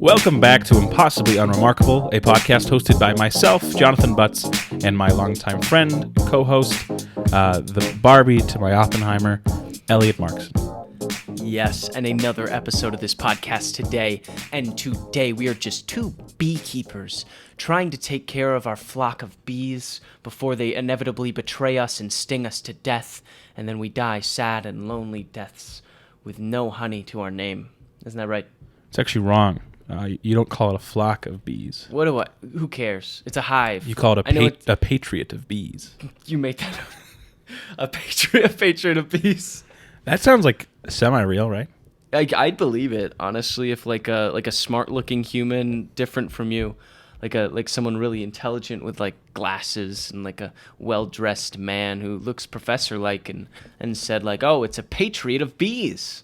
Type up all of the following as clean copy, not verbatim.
Welcome back to Impossibly Unremarkable, a podcast hosted by myself, Jonathon Butts, and my longtime friend, co-host, the Barbie to my Oppenheimer, Elliott Markson. Yes, and another episode of this podcast today. And today we are just two beekeepers trying to take care of our flock of bees before they inevitably betray us and sting us to death, and then we die sad and lonely deaths with no honey to our name. Isn't that right? It's actually wrong. You don't call it a flock of bees. Who cares? It's a hive. You call it a Patriot of Bees. You made that up. A Patriot of Bees. That sounds like semi-real, right? I'd believe it, honestly, if like a smart-looking human, different from you, like someone really intelligent with like glasses and like a well-dressed man who looks professor-like and said like, oh, it's a Patriot of Bees.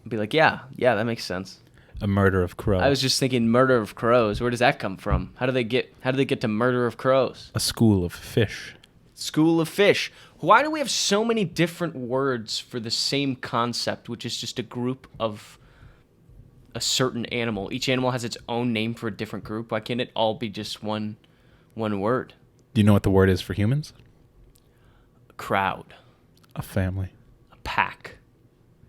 I'd be like, yeah, that makes sense. A murder of crows. I was just thinking murder of crows. Where does that come from? How do they get to murder of crows? A school of fish. School of fish. Why do we have so many different words for the same concept, which is just a group of a certain animal? Each animal has its own name for a different group. Why can't it all be just one word? Do you know what the word is for humans? A crowd. A family. A pack.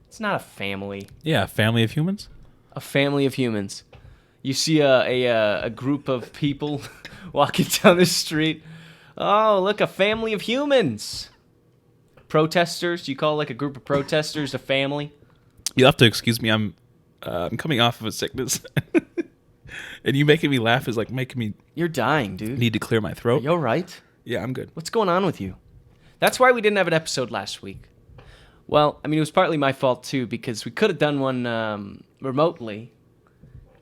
It's not a family. Yeah, a family of humans? A family of humans. You see a group of people walking down the street. Oh, look, a family of humans. Protesters. You call like a group of protesters a family? You'll have to excuse me. I'm coming off of a sickness. And you making me laugh is like making me... You're dying, dude. Need to clear my throat. Are you all right? Yeah, I'm good. What's going on with you? That's why we didn't have an episode last week. Well, I mean, it was partly my fault, too, because we could have done one remotely,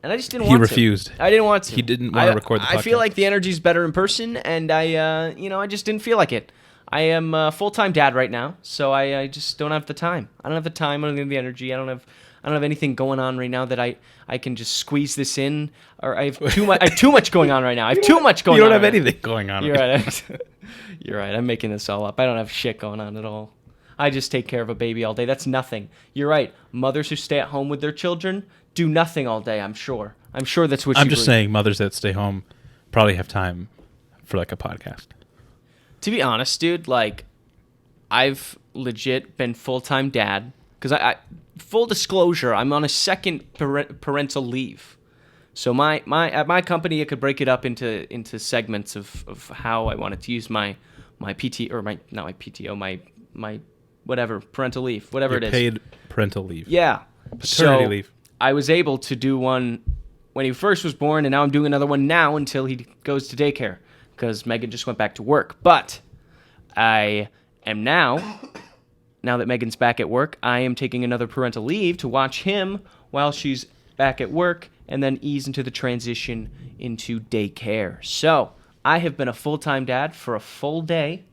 and I just didn't want to. He refused. I didn't want to. He didn't want to record the podcast. I feel like the energy's better in person, and I just didn't feel like it. I am a full-time dad right now, so I just don't have the time. I don't have the time. I don't have the energy. I don't have anything going on right now that I can just squeeze this in, or I have too much. I have too much going on right now. I have too much going on. You don't have anything going on. You're right. You're right. I'm making this all up. I don't have shit going on at all. I just take care of a baby all day. That's nothing. You're right. Mothers who stay at home with their children do nothing all day, I'm sure. I'm sure that's what I'm just saying mothers that stay home probably have time for like a podcast. To be honest, dude, like I've legit been full-time dad because I full disclosure, I'm on a second parental leave. So at my company, I could break it up into segments of how I wanted to use my PT or not my PTO, my whatever, parental leave, whatever it is. Paid parental leave. Yeah. Paternity leave. I was able to do one when he first was born, and now I'm doing another one now until he goes to daycare because Megan just went back to work. But I am now that Megan's back at work, I am taking another parental leave to watch him while she's back at work and then ease into the transition into daycare. So I have been a full-time dad for a full day.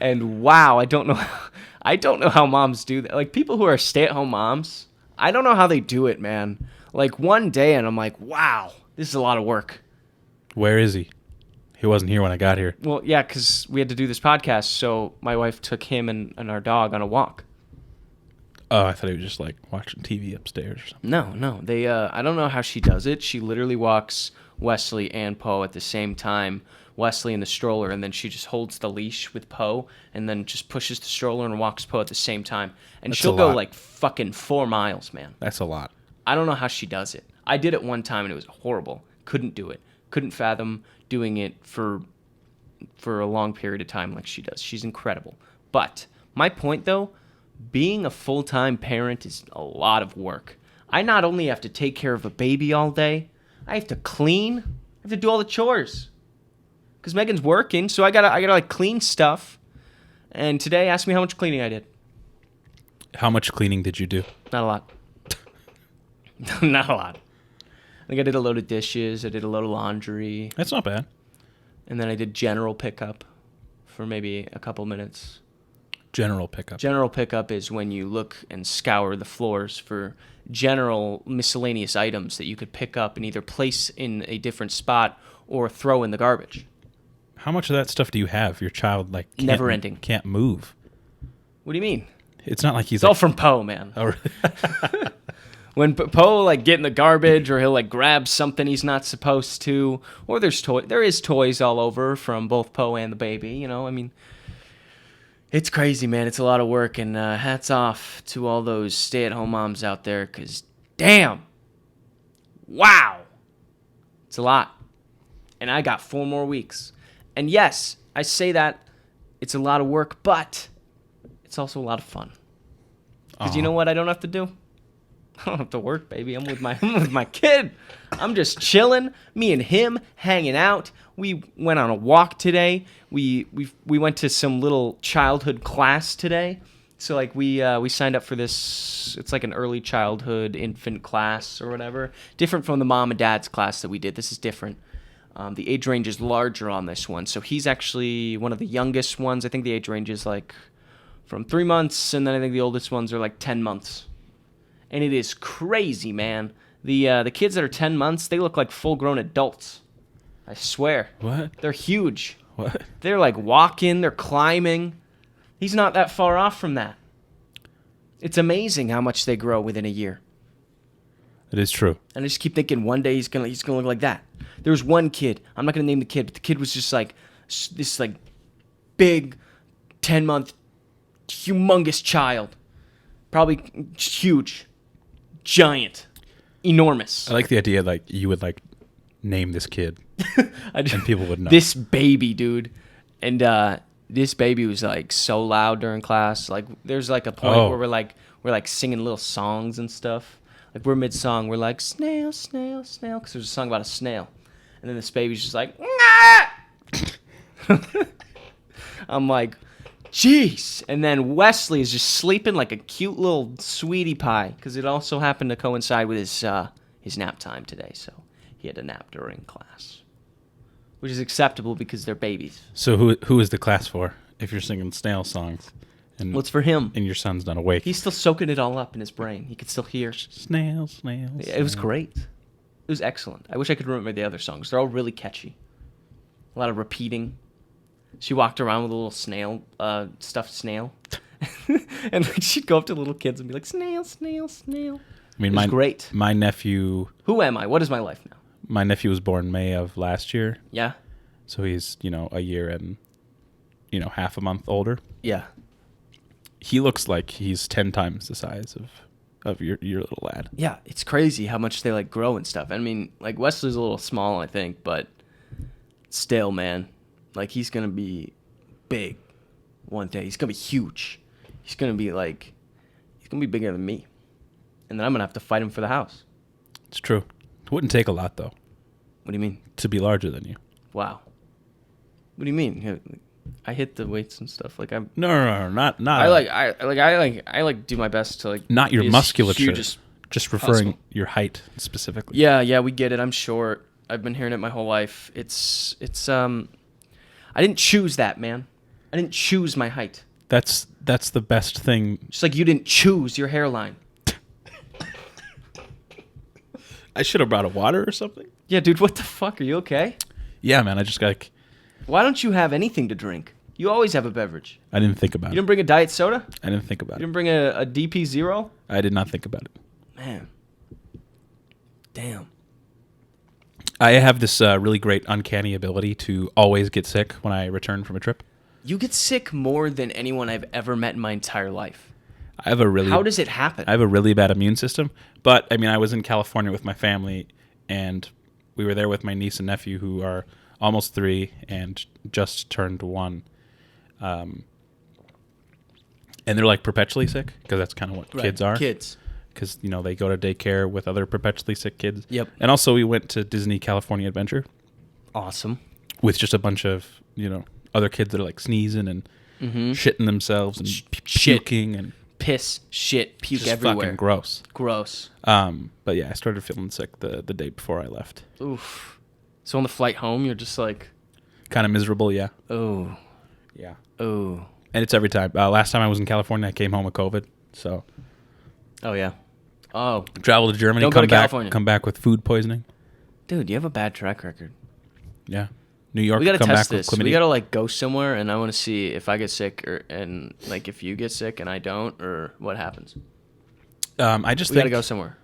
And wow, I don't know how moms do that. Like people who are stay-at-home moms, I don't know how they do it, man. Like one day and I'm like, wow, this is a lot of work. Where is he? He wasn't here when I got here. Well, yeah, because we had to do this podcast, so my wife took him and our dog on a walk. Oh, I thought he was just like watching TV upstairs or something. No. They I don't know how she does it. She literally walks Wesley and Poe at the same time. Wesley in the stroller, and then she just holds the leash with Poe and then just pushes the stroller and walks Poe at the same time. And That's she'll go like fucking 4 miles, man. That's a lot. I don't know how she does it. I did it one time and it was horrible. Couldn't do it. Couldn't fathom doing it for a long period of time like she does. She's incredible. But my point though, being a full-time parent is a lot of work. I not only have to take care of a baby all day, I have to clean. I have to do all the chores. Because Megan's working, so I gotta like clean stuff. And today, ask me how much cleaning I did. How much cleaning did you do? Not a lot. Not a lot. I think I did a load of dishes. I did a load of laundry. That's not bad. And then I did general pickup for maybe a couple minutes. General pickup. General pickup is when you look and scour the floors for general miscellaneous items that you could pick up and either place in a different spot or throw in the garbage. How much of that stuff do you have? Your child, like, never ending. Can't move. What do you mean? It's not like he's It's all from Poe, man. Oh, really? When Poe like get in the garbage, or he'll like grab something he's not supposed to, or there is toys all over from both Poe and the baby. You know, I mean, it's crazy, man. It's a lot of work, and hats off to all those stay-at-home moms out there, because damn, wow, it's a lot. And I got 4 more weeks. And yes, I say that it's a lot of work, but it's also a lot of fun. Because you know what I don't have to do? I don't have to work, baby. I'm with my kid. I'm just chilling. Me and him hanging out. We went on a walk today. We went to some little childhood class today. So like we signed up for this. It's like an early childhood infant class or whatever. Different from the mom and dad's class that we did. This is different. The age range is larger on this one. So he's actually one of the youngest ones. I think the age range is like from 3 months, and then I think the oldest ones are like 10 months. And it is crazy, man. The kids that are 10 months, they look like full-grown adults. I swear. What? They're huge. What? They're like walking, they're climbing. He's not that far off from that. It's amazing how much they grow within a year. It is true. And I just keep thinking one day he's gonna look like that. There was one kid. I'm not gonna name the kid, but the kid was just like this like big 10-month humongous child. Probably huge. Giant. Enormous. I like the idea like you would like name this kid and people would know. This baby, dude. And this baby was like so loud during class. Like there's like a point where we're like singing little songs and stuff. Like we're mid-song, we're like snail, snail, snail, because there's a song about a snail. And then this baby's just like, nah! I'm like, jeez. And then Wesley is just sleeping like a cute little sweetie pie, because it also happened to coincide with his nap time today, so he had a nap during class, which is acceptable because they're babies. So who is the class for if you're singing snail songs? And, well, it's for him. And your son's not awake. He's still soaking it all up in his brain. He could still hear. Snail, snail, snail. It was great. It was excellent. I wish I could remember the other songs. They're all really catchy. A lot of repeating. She walked around with a little snail, stuffed snail. And like, she'd go up to little kids and be like, snail, snail, snail. I mean, it was great. My nephew... Who am I? What is my life now? My nephew was born May of last year. Yeah? So he's, a year and, half a month older. Yeah. He looks like he's 10 times the size of your little lad. Yeah, it's crazy how much they like grow and stuff. I mean, like Wesley's a little small, I think, but still, man, like he's gonna be big one day. He's gonna be huge. He's gonna be bigger than me, and then I'm gonna have to fight him for the house. It's true. It wouldn't take a lot though. What do you mean? To be larger than you. Wow. What do you mean? I hit the weights and stuff. Like I'm. No, not. I like do my best to like. Not your musculature. Just referring possible. Your height specifically. Yeah, we get it. I'm short. I've been hearing it my whole life. It's. I didn't choose that, man. I didn't choose my height. That's the best thing. Just like you didn't choose your hairline. I should have brought a water or something. Yeah, dude. What the fuck? Are you okay? Yeah, man. I just got. Why don't you have anything to drink? You always have a beverage. I didn't think about it. You didn't bring a diet soda? I didn't think about You didn't bring a DP Zero? I did not think about it. Man. Damn. I have this really great uncanny ability to always get sick when I return from a trip. You get sick more than anyone I've ever met in my entire life. I have a really. How does it happen? I have a really bad immune system. But, I mean, I was in California with my family, and we were there with my niece and nephew who are almost 3 and just turned 1. And they're like perpetually sick because that's kind of what kids are. Kids. Because, they go to daycare with other perpetually sick kids. Yep. And also we went to Disney California Adventure. Awesome. With just a bunch of, other kids that are like sneezing and shitting themselves and puking and piss, shit, puke just everywhere. Fucking gross. Gross. But yeah, I started feeling sick the day before I left. Oof. So on the flight home, you're just like... Kind of miserable, yeah. Oh. Yeah. Oh. And it's every time. Last time I was in California, I came home with COVID, so... Oh, yeah. Oh. Travel to Germany, Don't go to California. come back with food poisoning. Dude, you have a bad track record. Yeah. New York We gotta come test back this. with chlamydia. We gotta like go somewhere, and I want to see if I get sick, and like if you get sick and I don't, or what happens. I just We gotta think go somewhere.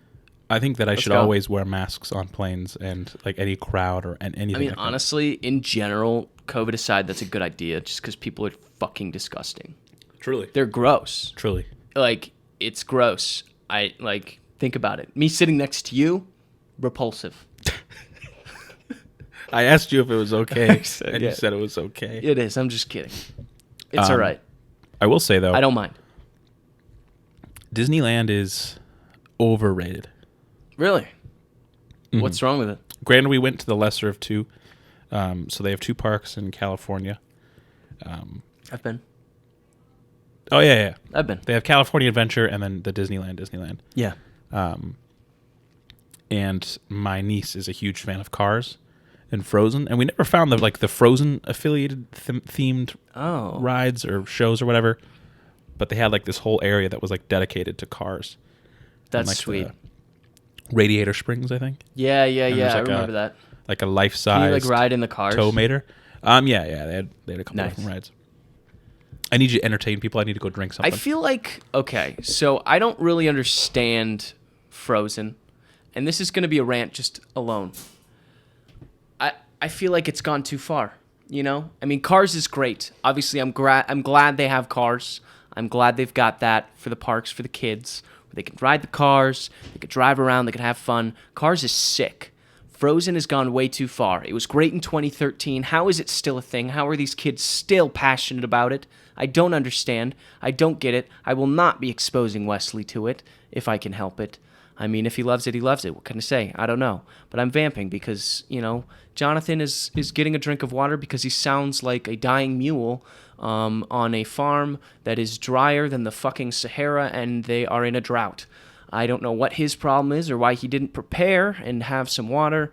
I think that I should go. always wear masks on planes and like any crowd or anything. I mean, like that. honestly, in general, COVID aside, that's a good idea. Just because people are fucking disgusting. Truly, They're gross. truly. Like it's gross. I like think about it. Me sitting next to you, repulsive. I asked you if it was okay, and yeah. you said it was okay. It is. I'm just kidding. It's all right. I will say though, I don't mind. Disneyland is overrated. Really? What's wrong with it? Granted, we went to the lesser of two. So they have two parks in California. I've been. Oh yeah. I've been. They have California Adventure and then the Disneyland. Yeah. And my niece is a huge fan of Cars and Frozen, and we never found the Frozen affiliated themed rides or shows or whatever. But they had like this whole area that was like dedicated to Cars. That's like sweet. Radiator Springs, I think. Yeah. there's I like remember that. Like a life size. Can you like ride in the cars? Tow mater. Yeah. They had a couple Nice. different rides. I need you to entertain people. I need to go drink something. I feel like okay, so I don't really understand Frozen, and this is going to be a rant just alone. I feel like it's gone too far. You know, I mean, Cars is great. Obviously, I'm glad they have Cars. I'm glad they've got that for the parks for the kids, where they can ride the cars, they can drive around, they can have fun. Cars is sick. Frozen has gone way too far. It was great in 2013. How is it still a thing? How are these kids still passionate about it? I don't understand. I don't get it. I will not be exposing Wesley to it if I can help it. I mean, if he loves it, he loves it. What can I say? I don't know. But I'm vamping because, you know, Jonathon is getting a drink of water because he sounds like a dying mule on a farm that is drier than the fucking Sahara, and they are in a drought. I don't know what his problem is or why he didn't prepare and have some water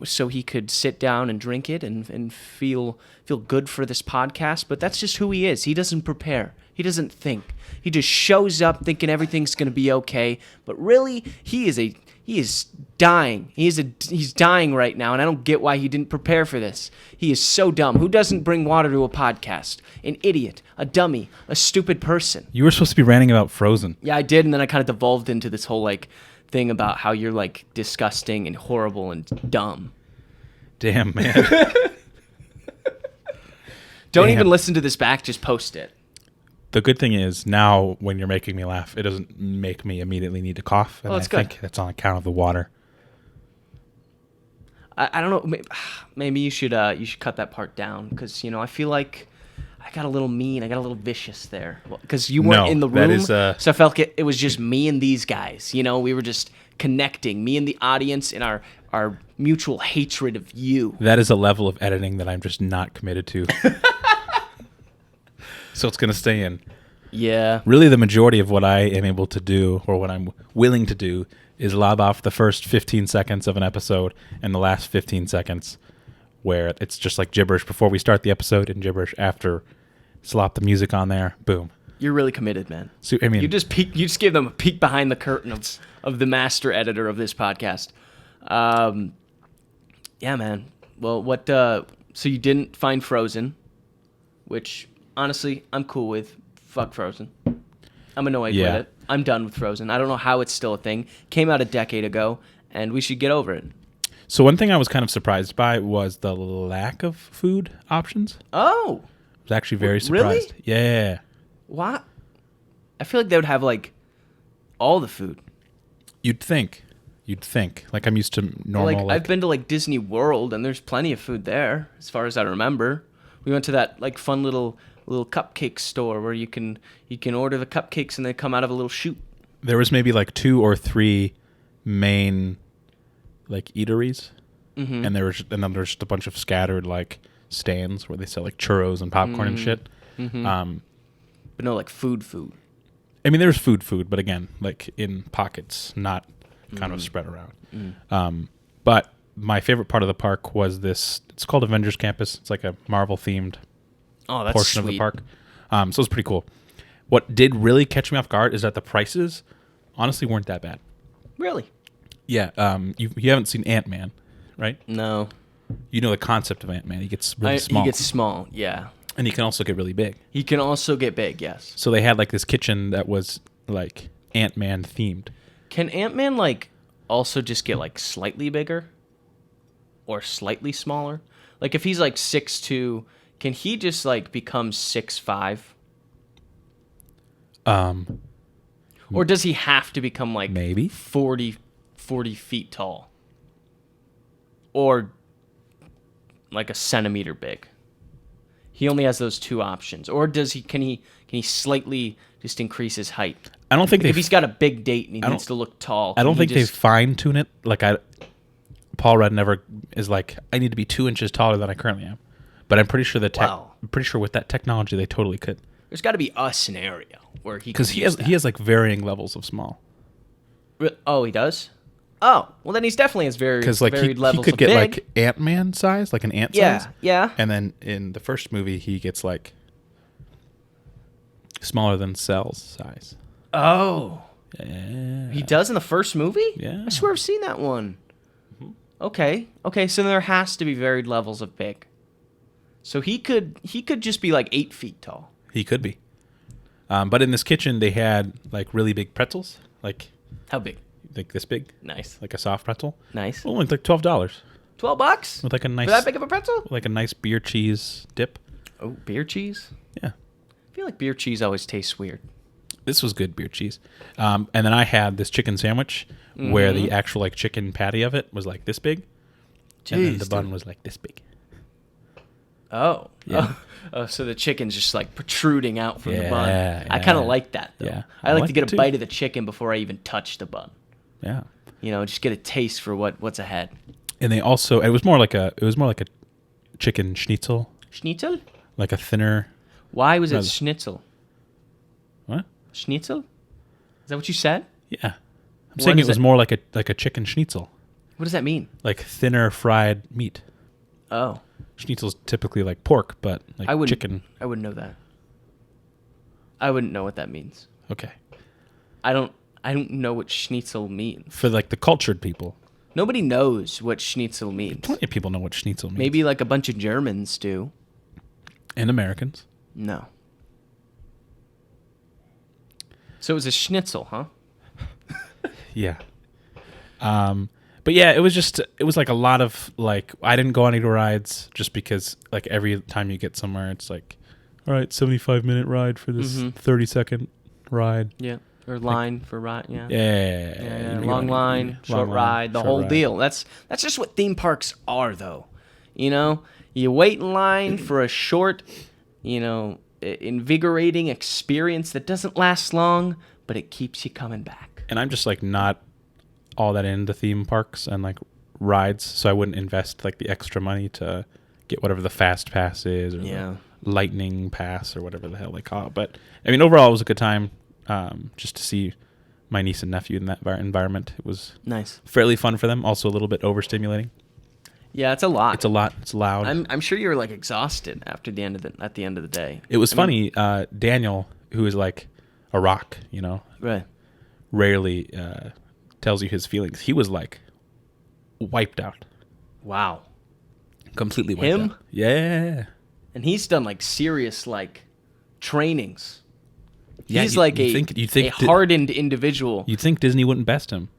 so he could sit down and drink it and feel good for this podcast. But that's just who he is. He doesn't prepare. He doesn't think. He just shows up thinking everything's going to be okay. But really, he is dying. He's dying right now, and I don't get why he didn't prepare for this. He is so dumb. Who doesn't bring water to a podcast? An idiot, a dummy, a stupid person. You were supposed to be ranting about Frozen. Yeah, I did, and then I kind of devolved into this whole like thing about how you're like disgusting and horrible and dumb. Damn, man. Don't Damn. even listen to this back, just post it. The good thing is now when you're making me laugh, it doesn't make me immediately need to cough. And that's I good. think that's on account of the water. I don't know. Maybe you should cut that part down because I feel like I got a little mean. I got a little vicious there because you weren't in the room. That is, so I felt like it was just me and these guys. We were just connecting, me and the audience, in our mutual hatred of you. That is a level of editing that I'm just not committed to. So it's going to stay in. Yeah. Really, the majority of what I am able to do, or what I'm willing to do, is lob off the first 15 seconds of an episode and the last 15 seconds where it's just like gibberish before we start the episode and gibberish after. Slop the music on there. Boom. You're really committed, man. So, I mean, you just gave them a peek behind the curtain of the master editor of this podcast. Yeah, man. Well, what? So you didn't find Frozen, which honestly I'm cool with. Fuck Frozen. I'm annoyed with it. I'm done with Frozen. I don't know how it's still a thing. Came out a decade ago, and we should get over it. So one thing I was kind of surprised by was the lack of food options. Oh. I was actually very surprised. Really? Yeah. What? I feel like they would have like all the food. You'd think. Like I'm used to normal. I've been to like Disney World, and there's plenty of food there, as far as I remember. We went to that like fun little cupcake store where you can order the cupcakes and they come out of a little chute. There was maybe like 2 or 3 main like eateries, and then there's just a bunch of scattered like stands where they sell like churros and popcorn and shit. But no like food. I mean, there's food, but again, like in pockets, not kind of spread around. But my favorite part of the park was this. It's called Avengers Campus. It's like a Marvel themed portion of the park. So it's pretty cool. What did really catch me off guard is that the prices honestly weren't that bad. Really? Yeah. You haven't seen Ant-Man, right? No. You know the concept of Ant-Man. He gets really small. He gets small, yeah. And he can also get really big. He can also get big, yes. So they had like this kitchen that was like Ant-Man themed. Can Ant-Man like also just get like slightly bigger? Or slightly smaller? Like if he's like 6'2", can he just like become 6'5"? Or does he have to become like Maybe 40 feet tall? Or like a centimeter big? He only has those two options. Or can he slightly just increase his height? I don't think Like if he's got a big date and he needs to look tall. I don't think they fine tune it. Like Paul Rudd never is like, I need to be 2 inches taller than I currently am. But I'm pretty sure I'm pretty sure with that technology they totally could. There's got to be a scenario where because he has like varying levels of small. Oh, he does. Oh, well then he's definitely has varied levels he could of get big. like Ant-Man size, like an ant size. Yeah. And then in the first movie, he gets like smaller than Cell's size. Oh. Yeah. He does in the first movie? Yeah. I swear I've seen that one. Okay, so there has to be varied levels of big. So he could just be like 8 feet tall. He could be. But in this kitchen, they had like really big pretzels, like How big? like this big, Nice. like a soft pretzel. Nice. Only like $12 $12 with like a nice for that big of a pretzel? like a nice beer cheese dip. Oh, beer cheese? Yeah, I feel like beer cheese always tastes weird. this was good beer cheese. And then I had this chicken sandwich where the actual like chicken patty of it was like this big, and then the bun was like this big. Oh. Yeah. Oh, so the chicken's just like protruding out from the bun. Yeah, I kind of yeah. like that though. Yeah. I I like like to get it a too. bite of the chicken before I even touch the bun. Yeah. You know, just get a taste for what's ahead. And they also it was more like a chicken schnitzel, Schnitzel? like a thinner. Why was it Rather- schnitzel? What? Schnitzel? Is that what you said? Yeah, I'm What saying it is was it? more like a chicken schnitzel, What does that mean? like thinner fried meat. Oh, Schnitzel's typically like pork, but like I wouldn't. chicken. I wouldn't know that. I wouldn't know what that means. Okay, I don't know what schnitzel means. for like the cultured people, Nobody knows what schnitzel means. plenty of people know what schnitzel means. Maybe like a bunch of Germans do. and Americans. No. So it was a schnitzel, huh? Yeah. But yeah, it was like a lot of like, I didn't go on any rides just because like every time you get somewhere, it's like, all right, 75-minute ride for this 30-second ride. Yeah. Or line for ride. Yeah. Yeah. Long line, short ride, the whole deal. That's just what theme parks are, though. You know, you wait in line for a short, invigorating experience that doesn't last long, but it keeps you coming back. And I'm just like not all that into theme parks and like rides, so I wouldn't invest like the extra money to get whatever the fast pass is or the lightning pass or whatever the hell they call it. But I mean, overall, it was a good time. Just to see my niece and nephew in that environment, it was Nice. fairly fun for them. Also a little bit overstimulating. Yeah, it's a lot. It's a lot. It's loud. I'm sure you were like exhausted at the end of the day. It was funny. Daniel, who is like a rock, Right. rarely tells you his feelings. He was like wiped out, Wow. completely wiped Him? out. Yeah. And he's done like serious like trainings. Yeah, He's you- like you think a hardened individual. You'd think Disney wouldn't best him.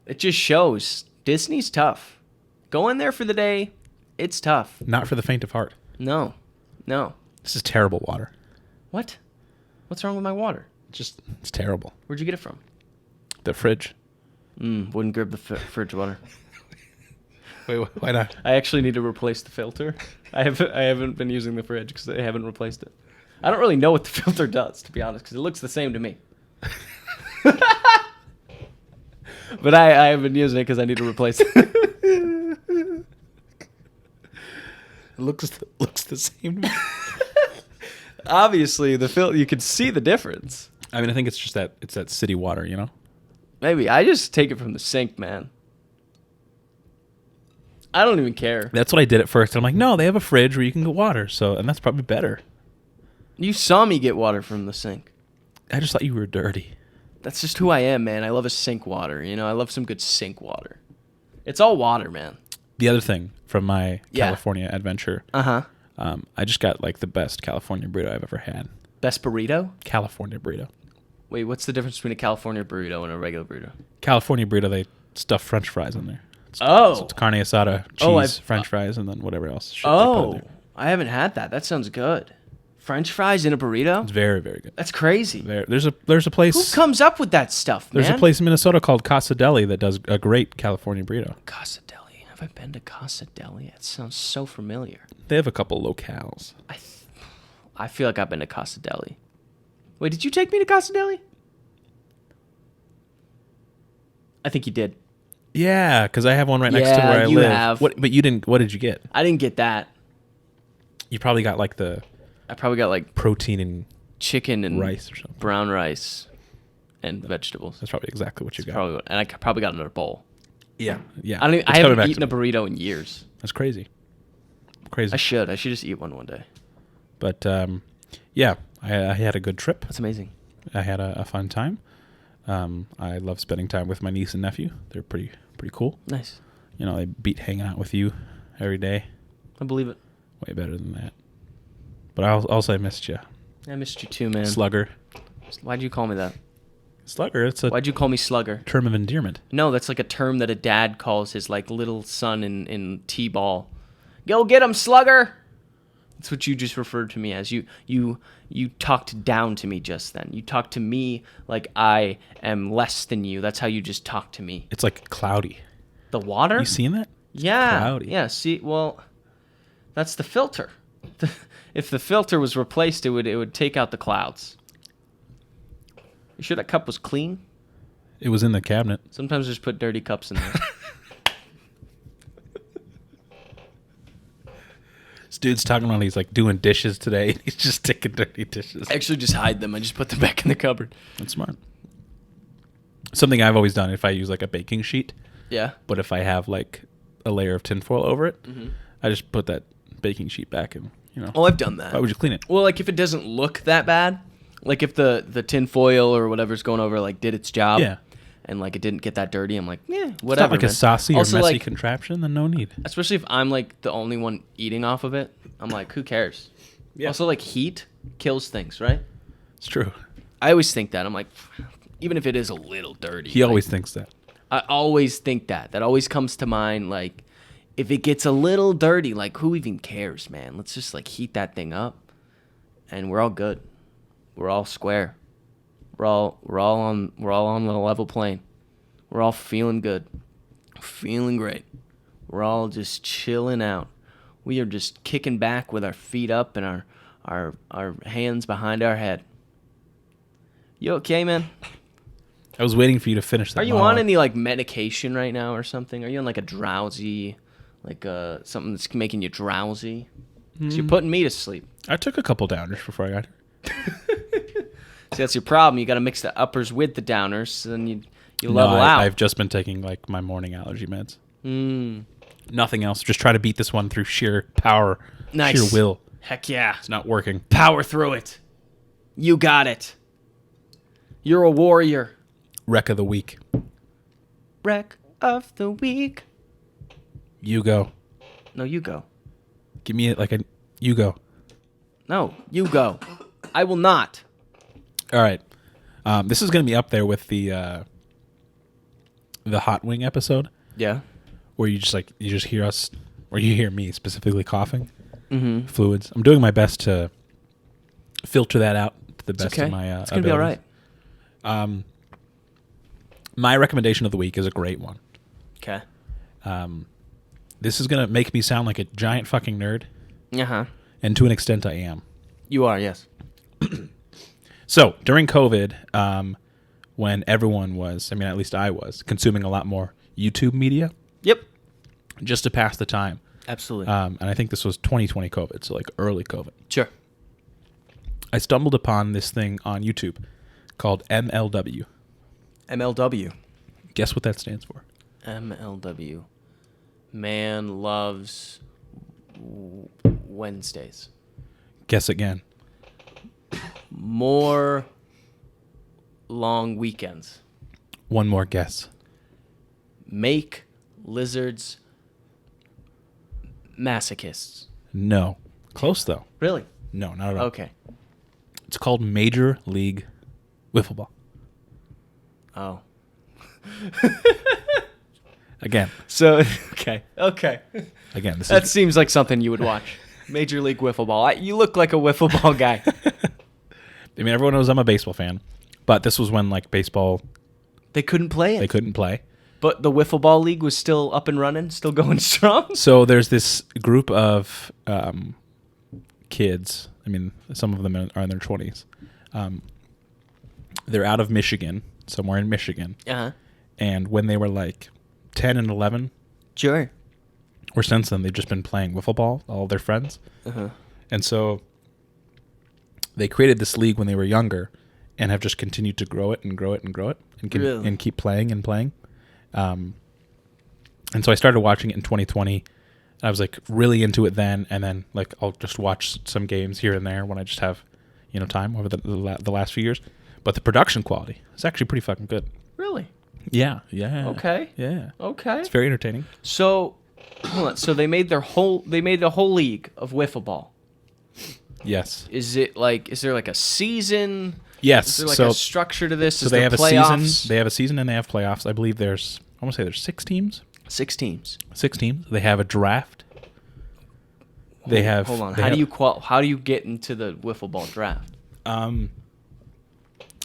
It just shows Disney's tough. Go in there for the day, it's tough. Not for the faint of heart. No. This is terrible water. What? What's wrong with my water? It's terrible. Where'd you get it from? The fridge. Wouldn't grab the fridge water. Wait, why not? I actually need to replace the filter. I haven't been using the fridge because I haven't replaced it. I don't really know what the filter does, to be honest, because it looks the same to me. But I have been using it because I need to replace it. It looks the same to me. Obviously, you could see the difference. I mean, I think it's that city water, Maybe. I just take it from the sink, man. I don't even care. That's what I did at first. I'm like, no, they have a fridge where you can get water, and that's probably better. You saw me get water from the sink. I just thought you were dirty. That's just who I am, man. I love a sink water. I love some good sink water. It's all water, man. The other thing from my Yeah. California adventure, Uh-huh. I just got like the best California burrito I've ever had. Best burrito? California burrito. Wait, what's the difference between a California burrito and a regular burrito? California burrito, they stuff French fries in there. Oh. So it's carne asada, cheese, French fries, and then whatever else. Shit they put in there. I haven't had that. That sounds good. French fries in a burrito? It's very, very good. That's crazy. There's a place. Who comes up with that stuff, man? There's a place in Minnesota called Casa Deli that does a great California burrito. Casa Deli. Have I been to Casa Deli? It sounds so familiar. They have a couple locales. I feel like I've been to Casa Deli. Wait, did you take me to Casa Deli? I think you did. Yeah, because I have one right next to where I you live. have. But you didn't. What did you get? I didn't get that. You probably got like the I probably got like protein and chicken and rice or something. brown rice and vegetables. That's probably exactly what you got. Probably, and I probably got another bowl. Yeah. I haven't eaten a burrito in years. That's crazy. Crazy. I should just eat one day. But yeah, I had a good trip. That's amazing. I had a fun time. I love spending time with my niece and nephew. They're pretty cool. Nice. You know, they beat hanging out with you every day. I believe it. Way better than that. But I missed you. I missed you too, man. Slugger. Why'd you call me that? Slugger. It's a Why'd you call me slugger? term of endearment. No, that's like a term that a dad calls his like little son in T-ball. Go get him, slugger. That's what you just referred to me as. You talked down to me just then. You talked to me like I am less than you. That's how you just talked to me. It's like cloudy. The water? You seen that? Yeah. Cloudy. Yeah, see, well, that's the filter. If the filter was replaced, it would take out the clouds. You sure that cup was clean? It was in the cabinet. Sometimes just put dirty cups in there. This dude's talking about he's like doing dishes today. He's just taking dirty dishes. I actually just hide them. I just put them back in the cupboard. That's smart. Something I've always done if I use like a baking sheet, Yeah. but if I have like a layer of tinfoil over it, Mm-hmm. I just put that baking sheet back in. You know, Oh, I've done that. why would you clean it? Well, like if it doesn't look that bad, like if the tin foil or whatever's going over like did its job, Yeah. and like it didn't get that dirty, I'm like, yeah, It's whatever. not like man. a saucy Also, or messy like, contraption, then no need. especially if I'm like the only one eating off of it, I'm like, who cares? Yeah. Also, like heat kills things, right? It's true. I always think that. I'm like, even if it is a little dirty. He like, always thinks that. I always think that. That always comes to mind. Like, if it gets a little dirty, like who even cares, man? Let's just like heat that thing up, and we're all good. We're all square. We're all on the level plane. We're all feeling good, feeling great. We're all just chilling out. We are just kicking back with our feet up and our hands behind our head. You okay, man? I was waiting for you to finish that. Are you monologue. on any like medication right now or something? Are you on like a drowsy, like something that's making you drowsy? 'Cause you're putting me to sleep. I took a couple downers before I got here. See, that's your problem. You got to mix the uppers with the downers, so then you No, level out. I've just been taking like my morning allergy meds. Mm, Nothing else. Just try to beat this one through sheer power, nice. sheer will. Heck yeah. It's not working. Power through it. You got it. You're a warrior. Wreck of the week. Wreck of the week. You go. No, you go. Give me it like a. You go. No, you go. I will not. All right. This is going to be up there with the hot wing episode Yeah. where you just hear us, or you hear me specifically coughing. Mm-hmm. Fluids. I'm doing my best to filter that out to the best okay. of my It's going to be all right. My recommendation of the week is a great one. Okay. This is going to make me sound like a giant fucking nerd, Uh-huh. and to an extent I am. You are, yes. So, during COVID, when everyone was, I mean, at least I was, consuming a lot more YouTube media Yep. just to pass the time. Absolutely. And I think this was 2020 COVID, so like early COVID. Sure. I stumbled upon this thing on YouTube called MLW. MLW. Guess what that stands for? MLW. Man loves Wednesdays. Guess again. More long weekends. One more guess. Make lizards Masochists. No. Close, though. Really? No, not at all. Okay. It's called Major League Wiffle Ball. Oh. Again. So, okay. Again, this That is... seems like something you would watch. Major League Wiffle Ball. You look like a wiffle ball guy. I mean, everyone knows I'm a baseball fan, but this was when, like, baseball... They couldn't play it. They couldn't play. But the Wiffle Ball League was still up and running, still going strong? So there's this group of kids. I mean, some of them are in their 20s. They're out of Michigan, somewhere in Michigan. Uh-huh. And when they were like 10 and 11, Sure. or since then, they've just been playing wiffle ball, all their friends. Uh-huh. And so they created this league when they were younger and have just continued to grow it and grow it and grow it Really? and keep playing and playing. And so I started watching it in 2020. I was like really into it then, and then like I'll just watch some games here and there when I just have, time over the last few years. But the production quality is actually pretty fucking good. Really? Yeah. Okay. Yeah. Okay. It's very entertaining. So, hold on. So they made the whole league of wiffle ball. Yes. Is there like a season? Yes. Is there like so a structure to this? so Is they there have playoffs? a season. They have a season and they have playoffs. I believe I want to say there's 6 teams. 6 teams. 6 teams. They have a draft. They have. Hold on. they How have- do you get into the wiffle ball draft?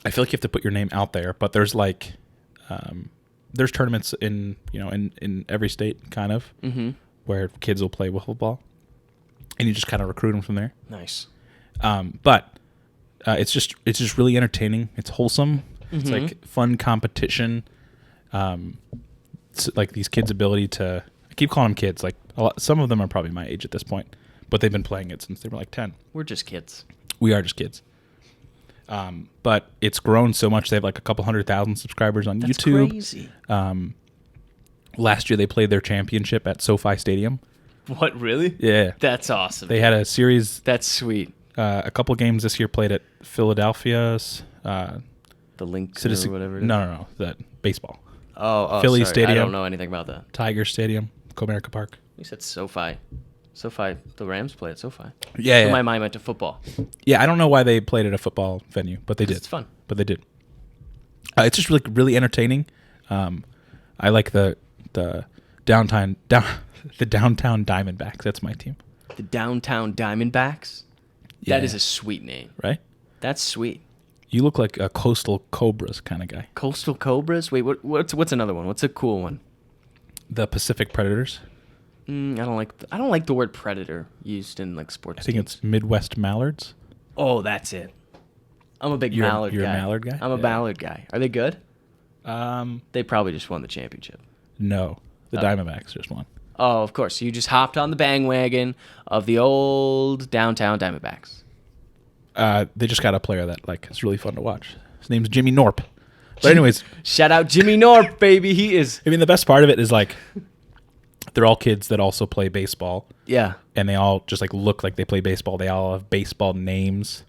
I feel like you have to put your name out there, but there's like, there's tournaments in every state kind of where kids will play wiffle ball, and you just kind of recruit them from there. Nice. But it's just really entertaining. It's wholesome. It's like fun competition. It's like these kids' ability to. I keep calling them kids. Like some of them are probably my age at this point, but they've been playing it since they were like 10. We're just kids. We are just kids. But it's grown so much. They have like a couple 100,000 subscribers on That's YouTube. crazy. Last year they played their championship at SoFi Stadium. What, really? Yeah. That's awesome. They had a series, That's sweet. a couple games this year played at Philadelphia's The Lynx Citizen. or whatever it is. No. That baseball. Oh, Philly sorry. Stadium. I don't know anything about that. Tiger Stadium, Comerica Park. You said SoFi. SoFi, the Rams play at SoFi. Yeah, So yeah. my mind went to football. Yeah, I don't know why they played at a football venue, but they did. It's fun. But they did. It's just really entertaining. I like the downtown Diamondbacks. That's my team. The Downtown Diamondbacks? Yeah. That is a sweet name. Right? That's sweet. You look like a Coastal Cobras kind of guy. Coastal Cobras? Wait, what's another one? What's a cool one? The Pacific Predators. I don't like the word predator used in like sports. I think teams. it's Midwest Mallards. Oh, that's it. I'm a big You're mallard guy. a mallard guy? I'm a Yeah. mallard guy. Are they good? No, They probably just won the championship. the Diamondbacks just won. Oh, of course. You just hopped on the bandwagon of the old Downtown Diamondbacks. They just got a player that like is really fun to watch. His name's Jimmy Norp. But anyways, Shout out Jimmy Norp, baby. He is. I mean the best part of it is like they're all kids that also play baseball. Yeah. And they all just like look like they play baseball. They all have baseball names,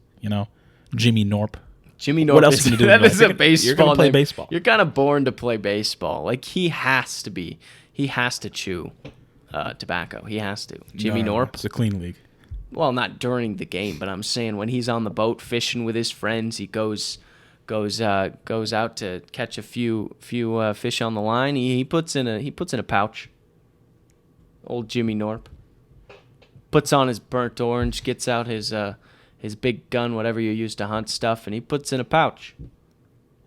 Jimmy Norp. Jimmy Norp. What else can you do in That life? is You're a gonna- baseball you're gonna play name. baseball. You're kind of born to play baseball. Like he has to be. He has to chew tobacco. He has to. Jimmy No, Norp. It's a clean league. Well, not during the game, but I'm saying when he's on the boat fishing with his friends, he goes out to catch a few fish on the line. He puts in a pouch. Old Jimmy Norp puts on his burnt orange, gets out his big gun, whatever you use to hunt stuff, and he puts in a pouch.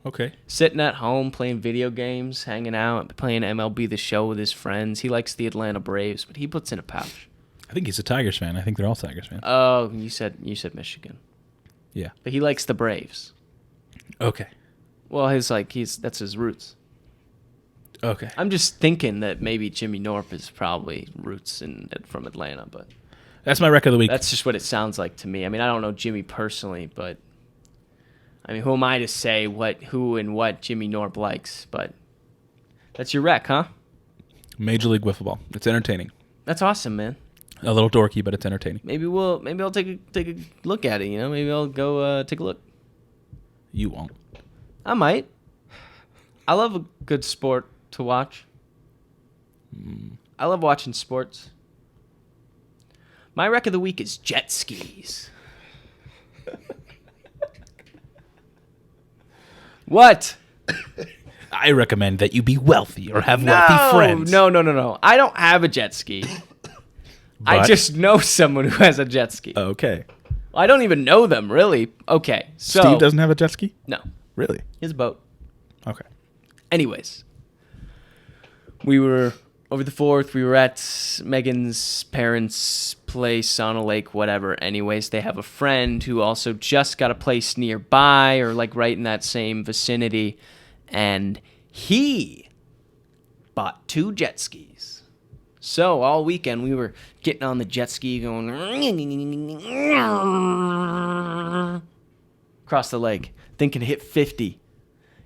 Okay. Sitting at home playing video games, hanging out, playing MLB The Show with his friends. He likes the Atlanta Braves, but he puts in a pouch. I think he's a Tigers fan. I think they're all Tigers fans. Oh, you said Michigan, Yeah. but he likes the Braves. Okay. Well, that's his roots. Okay. I'm just thinking that maybe Jimmy Norp is probably roots from Atlanta, but That's my rec of the week. that's just what it sounds like to me. I mean, I don't know Jimmy personally, but I mean, who am I to say who and what Jimmy Norp likes? But that's your rec, huh? Major League Wiffle Ball. It's entertaining. That's awesome, man. A little dorky, but it's entertaining. Maybe I'll take a look at it. Maybe I'll go take a look. You won't. I might. I love a good sport to watch. I love watching sports. My wreck of the week is jet skis. What? I recommend that you be wealthy or have wealthy friends. No. I don't have a jet ski. I But- just know someone who has a jet ski. Okay. I don't even know them, really. Okay, so... Steve doesn't have a jet ski? No, Really? he has a boat. Okay. Anyways, we were over the 4th. We were at Megan's parents' place on a lake, whatever. Anyways, they have a friend who also just got a place nearby or like right in that same vicinity. And he bought 2 jet skis. So all weekend we were getting on the jet ski going across the lake, thinking to hit 50.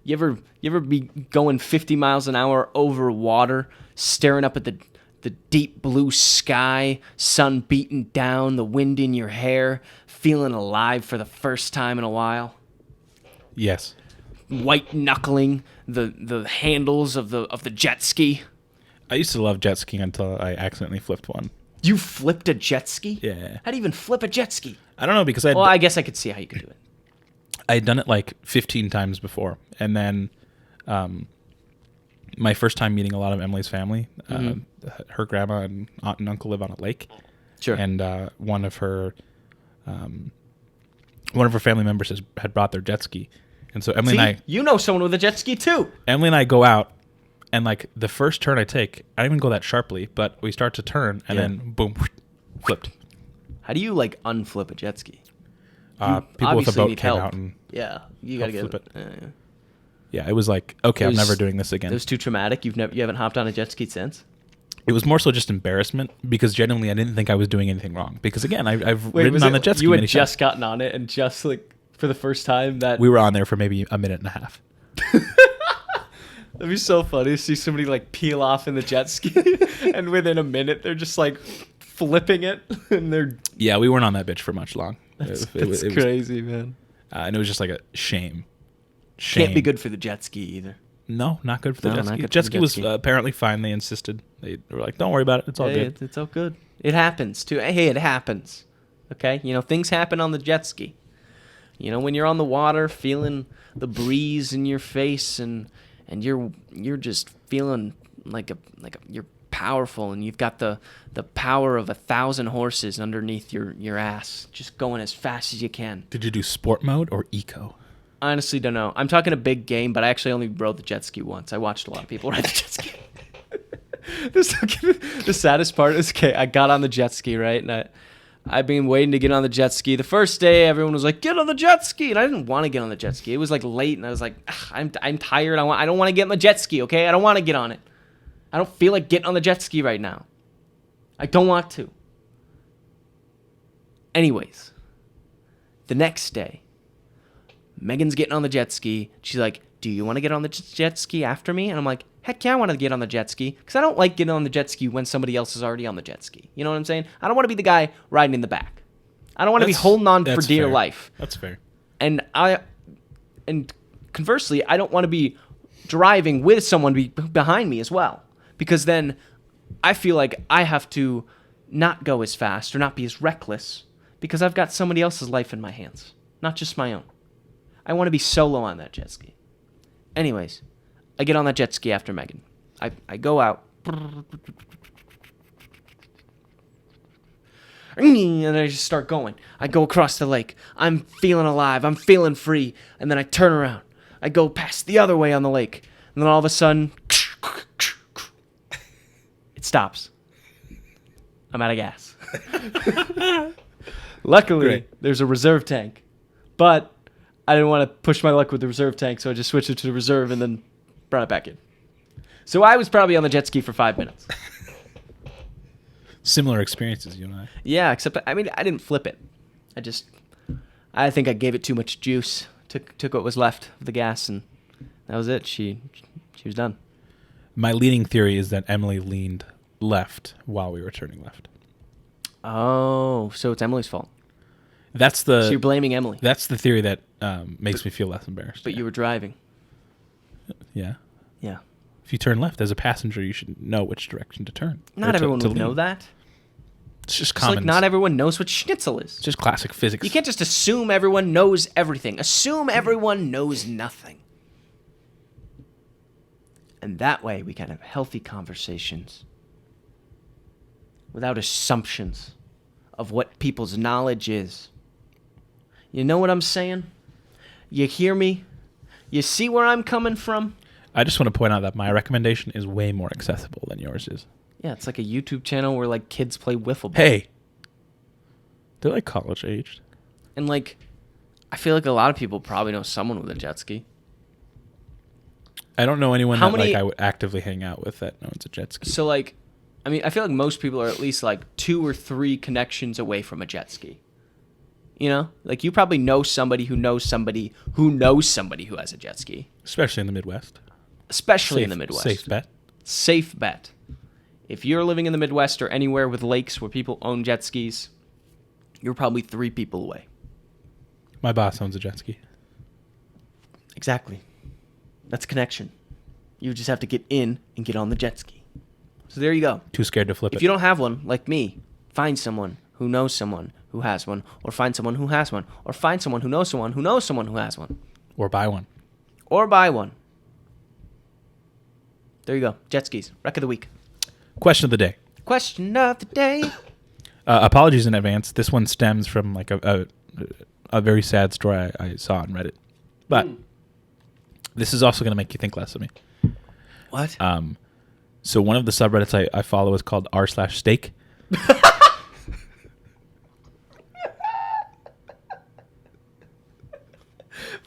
You ever be going 50 miles an hour over water, staring up at the deep blue sky, sun beating down, the wind in your hair, feeling alive for the first time in a while? Yes. White knuckling the handles of the jet ski. I used to love jet skiing until I accidentally flipped one. You flipped a jet ski? Yeah. How do you even flip a jet ski? I don't know because Well, I guess I could see how you could do it. I'd done it like 15 times before. And then my first time meeting a lot of Emily's family, her grandma and aunt and uncle live on a lake. Sure. And one of her family members had brought their jet ski. And so Emily See, you know someone with a jet ski too. and I go out, and like the first turn I take, I don't even go that sharply, but we start to turn, and then boom, flipped. How do you like unflip a jet ski? People with a obviously boat need came help. out and Yeah, you gotta helped get flip it. yeah, it was like, okay, It I'm was- never doing this again. It was too traumatic. You haven't hopped on a jet ski since. It was more so just embarrassment because genuinely I didn't think I was doing anything wrong. Because again, I've ridden on the jet ski You had many just times. gotten on it and just like for the first time that We were on there for maybe a minute and a half. That'd be so funny to see somebody like peel off in the jet ski, and within a minute they're just like flipping it, and they're Yeah, we weren't on that bitch for much long. that's It was, crazy, man. and it was just like a shame. Can't be good for the jet ski either. No, not good for the No, jet not ski. good for Jet the ski jet was ski. apparently fine. They insisted. They were like, "Don't worry about it. It's all Hey, good." it's all good. It happens too. Hey, it happens. Okay, things happen on the jet ski. When you're on the water, feeling the breeze in your face, and you're just feeling like you're powerful, and you've got the power of 1,000 horses underneath your ass, just going as fast as you can. Did you do sport mode or eco? Honestly, don't know. I'm talking a big game, but I actually only rode the jet ski once. I watched a lot of people ride the jet ski. The saddest part is, okay, I got on the jet ski, right? And I've been waiting to get on the jet ski. The first day, everyone was like, "Get on the jet ski," and I didn't want to get on the jet ski. It was like late, and I was like, "I'm tired. I don't want to get on the jet ski. Okay, I don't want to get on it. I don't feel like getting on the jet ski right now. I don't want to." Anyways, the next day, Megan's getting on the jet ski. She's like, "Do you want to get on the jet ski after me?" And I'm like, "Heck yeah, I want to get on the jet ski." Because I don't like getting on the jet ski when somebody else is already on the jet ski. You know what I'm saying? I don't want to be the guy riding in the back. I don't want to be holding on for That's dear fair. life. That's fair. And conversely, I don't want to be driving with someone behind me as well. Because then I feel like I have to not go as fast or not be as reckless because I've got somebody else's life in my hands, not just my own. I want to be solo on that jet ski. Anyways, I get on that jet ski after Megan. I go out. And I just start going. I go across the lake. I'm feeling alive. I'm feeling free. And then I turn around. I go past the other way on the lake. And then all of a sudden, it stops. I'm out of gas. Luckily, Great. there's a reserve tank. But I didn't want to push my luck with the reserve tank, so I just switched it to the reserve and then brought it back in. So I was probably on the jet ski for 5 minutes. Similar experiences, you and I. Yeah, except I didn't flip it. I think I gave it too much juice. Took what was left of the gas, and that was it. She was done. My leading theory is that Emily leaned left while we were turning left. Oh, so it's Emily's fault. That's So you're blaming Emily, that's the theory that makes me feel less embarrassed. but you were driving. Yeah. Yeah. If you turn left as a passenger, you should know which direction to turn. Not or to everyone would lean. know that. It's just It's common. like not everyone knows what schnitzel is. It's just classic physics. You can't just assume everyone knows everything. Assume everyone knows nothing. And that way we can have healthy conversations without assumptions of what people's knowledge is. You know what I'm saying? You hear me? You see where I'm coming from? I just want to point out that my recommendation is way more accessible than yours is. Yeah, it's like a YouTube channel where like kids play wiffle ball. Hey, they're like college aged. And like, I feel like a lot of people probably know someone with a jet ski. I don't know anyone How that many- like I would actively hang out with that owns a jet ski. So like, I mean, I feel like most people are at least like 2 or 3 connections away from a jet ski. You know, like you probably know somebody who knows somebody who knows somebody who has a jet ski, Especially in the Midwest. especially in the Midwest. Safe bet. Safe bet. If you're living in the Midwest or anywhere with lakes where people own jet skis, you're probably 3 people away. My boss owns a jet ski. Exactly. That's connection. You just have to get in and get on the jet ski. So there you go. Too scared to flip If it. you don't have one, like me, find someone who knows someone who has one, or find someone who has one, or find someone who knows someone who knows someone who has one, Or buy one. or buy one. There you go. Jet skis. Wreck of the week. Question of the day. Question of the day. Apologies in advance. This one stems from like a very sad story I saw on Reddit. But this is also going to make you think less of me. What? So one of the subreddits I follow is called r/steak.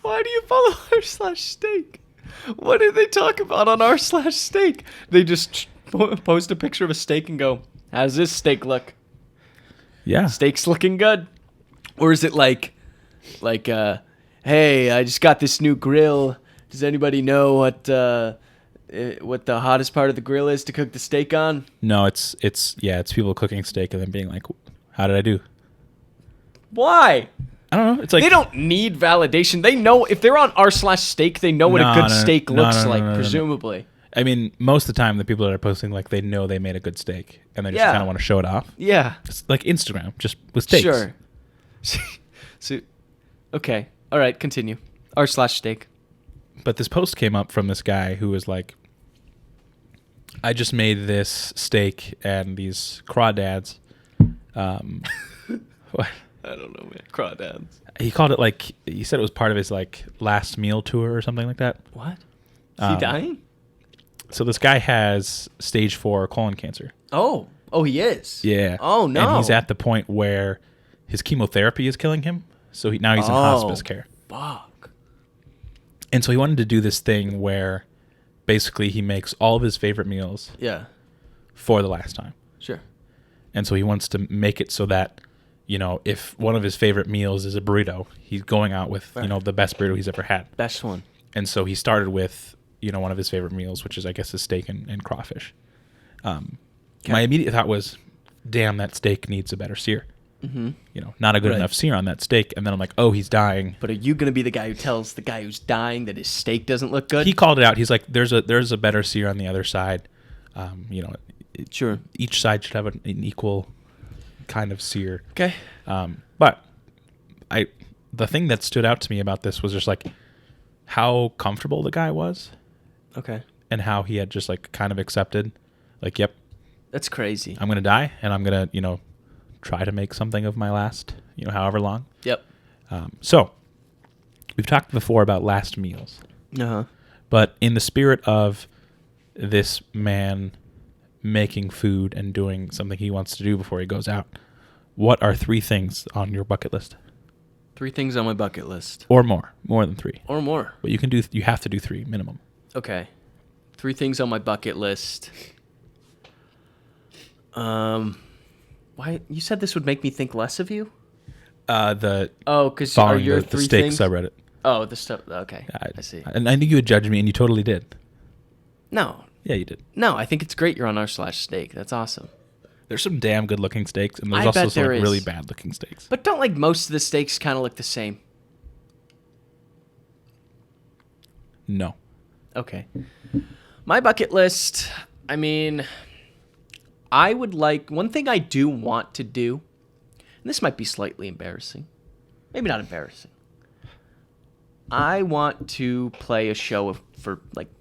Why do you follow r/steak? What did they talk about on r/steak? They just post a picture of a steak and go, "How's this steak look? Yeah. Steak's looking good." Or is it like, hey, I just got this new grill. Does anybody know what the hottest part of the grill is to cook the steak on? No, it's people cooking steak and then being like, "How did I do?" Why? I don't know. It's like They don't need validation. They know if they're on r/steak, they know what a good steak looks like, presumably. I mean, most of the time the people that are posting like they know they made a good steak and they just Yeah. kind of want to show it off. Yeah. It's like Instagram, just with steaks. Sure. So, okay. All right, continue. r/steak. But this post came up from this guy who was like, I just made this steak and these crawdads. What? I don't know, man. Crawdads. He called it like, he said it was part of his like last meal tour or something like that. What? Is he dying? So this guy has stage 4 colon cancer. Oh, he is. Yeah. Oh no. And he's at the point where his chemotherapy is killing him. So now he's in hospice care. Fuck. And so he wanted to do this thing where basically he makes all of his favorite meals Yeah. for the last time. Sure. And so he wants to make it so that, you know, if one of his favorite meals is a burrito, he's going out with, you know, the best burrito he's ever had. Best one. And so he started with, you know, one of his favorite meals, which is, I guess, a steak and crawfish. My immediate thought was, damn, that steak needs a better sear. Mm-hmm. You know, not a good Right. enough sear on that steak. And then I'm like, oh, he's dying. But are you gonna be the guy who tells the guy who's dying that his steak doesn't look good? He called it out. He's like, there's a better sear on the other side. You know, Sure. each side should have an equal kind of sear. Okay. But the thing that stood out to me about this was just like how comfortable the guy was Okay. and how he had just like kind of accepted, like, yep, That's crazy. I'm going to die and I'm going to, you know, try to make something of my last, you know, however long. Yep. So we've talked before about last meals, Uh-huh. but in the spirit of this man making food and doing something he wants to do before he goes out, what are 3 things on your bucket list? 3 things on my bucket list. Or more than 3. Or more. But you have to do 3 minimum. Okay. 3 things on my bucket list. Why you said this would make me think less of you? The Because are following your the 3 steak things? subreddit. Oh, the stuff. Okay. I see. And I knew you would judge me, and you totally did. No. Yeah, you did. No, I think it's great you're on r/steak. That's awesome. There's some damn good looking steaks, and there's I also bet some there like, is. really bad looking steaks. But don't like most of the steaks kind of look the same? No. Okay. My bucket list, I mean, I would like, one thing I do want to do, and this might be slightly embarrassing, maybe not embarrassing. I want to play a show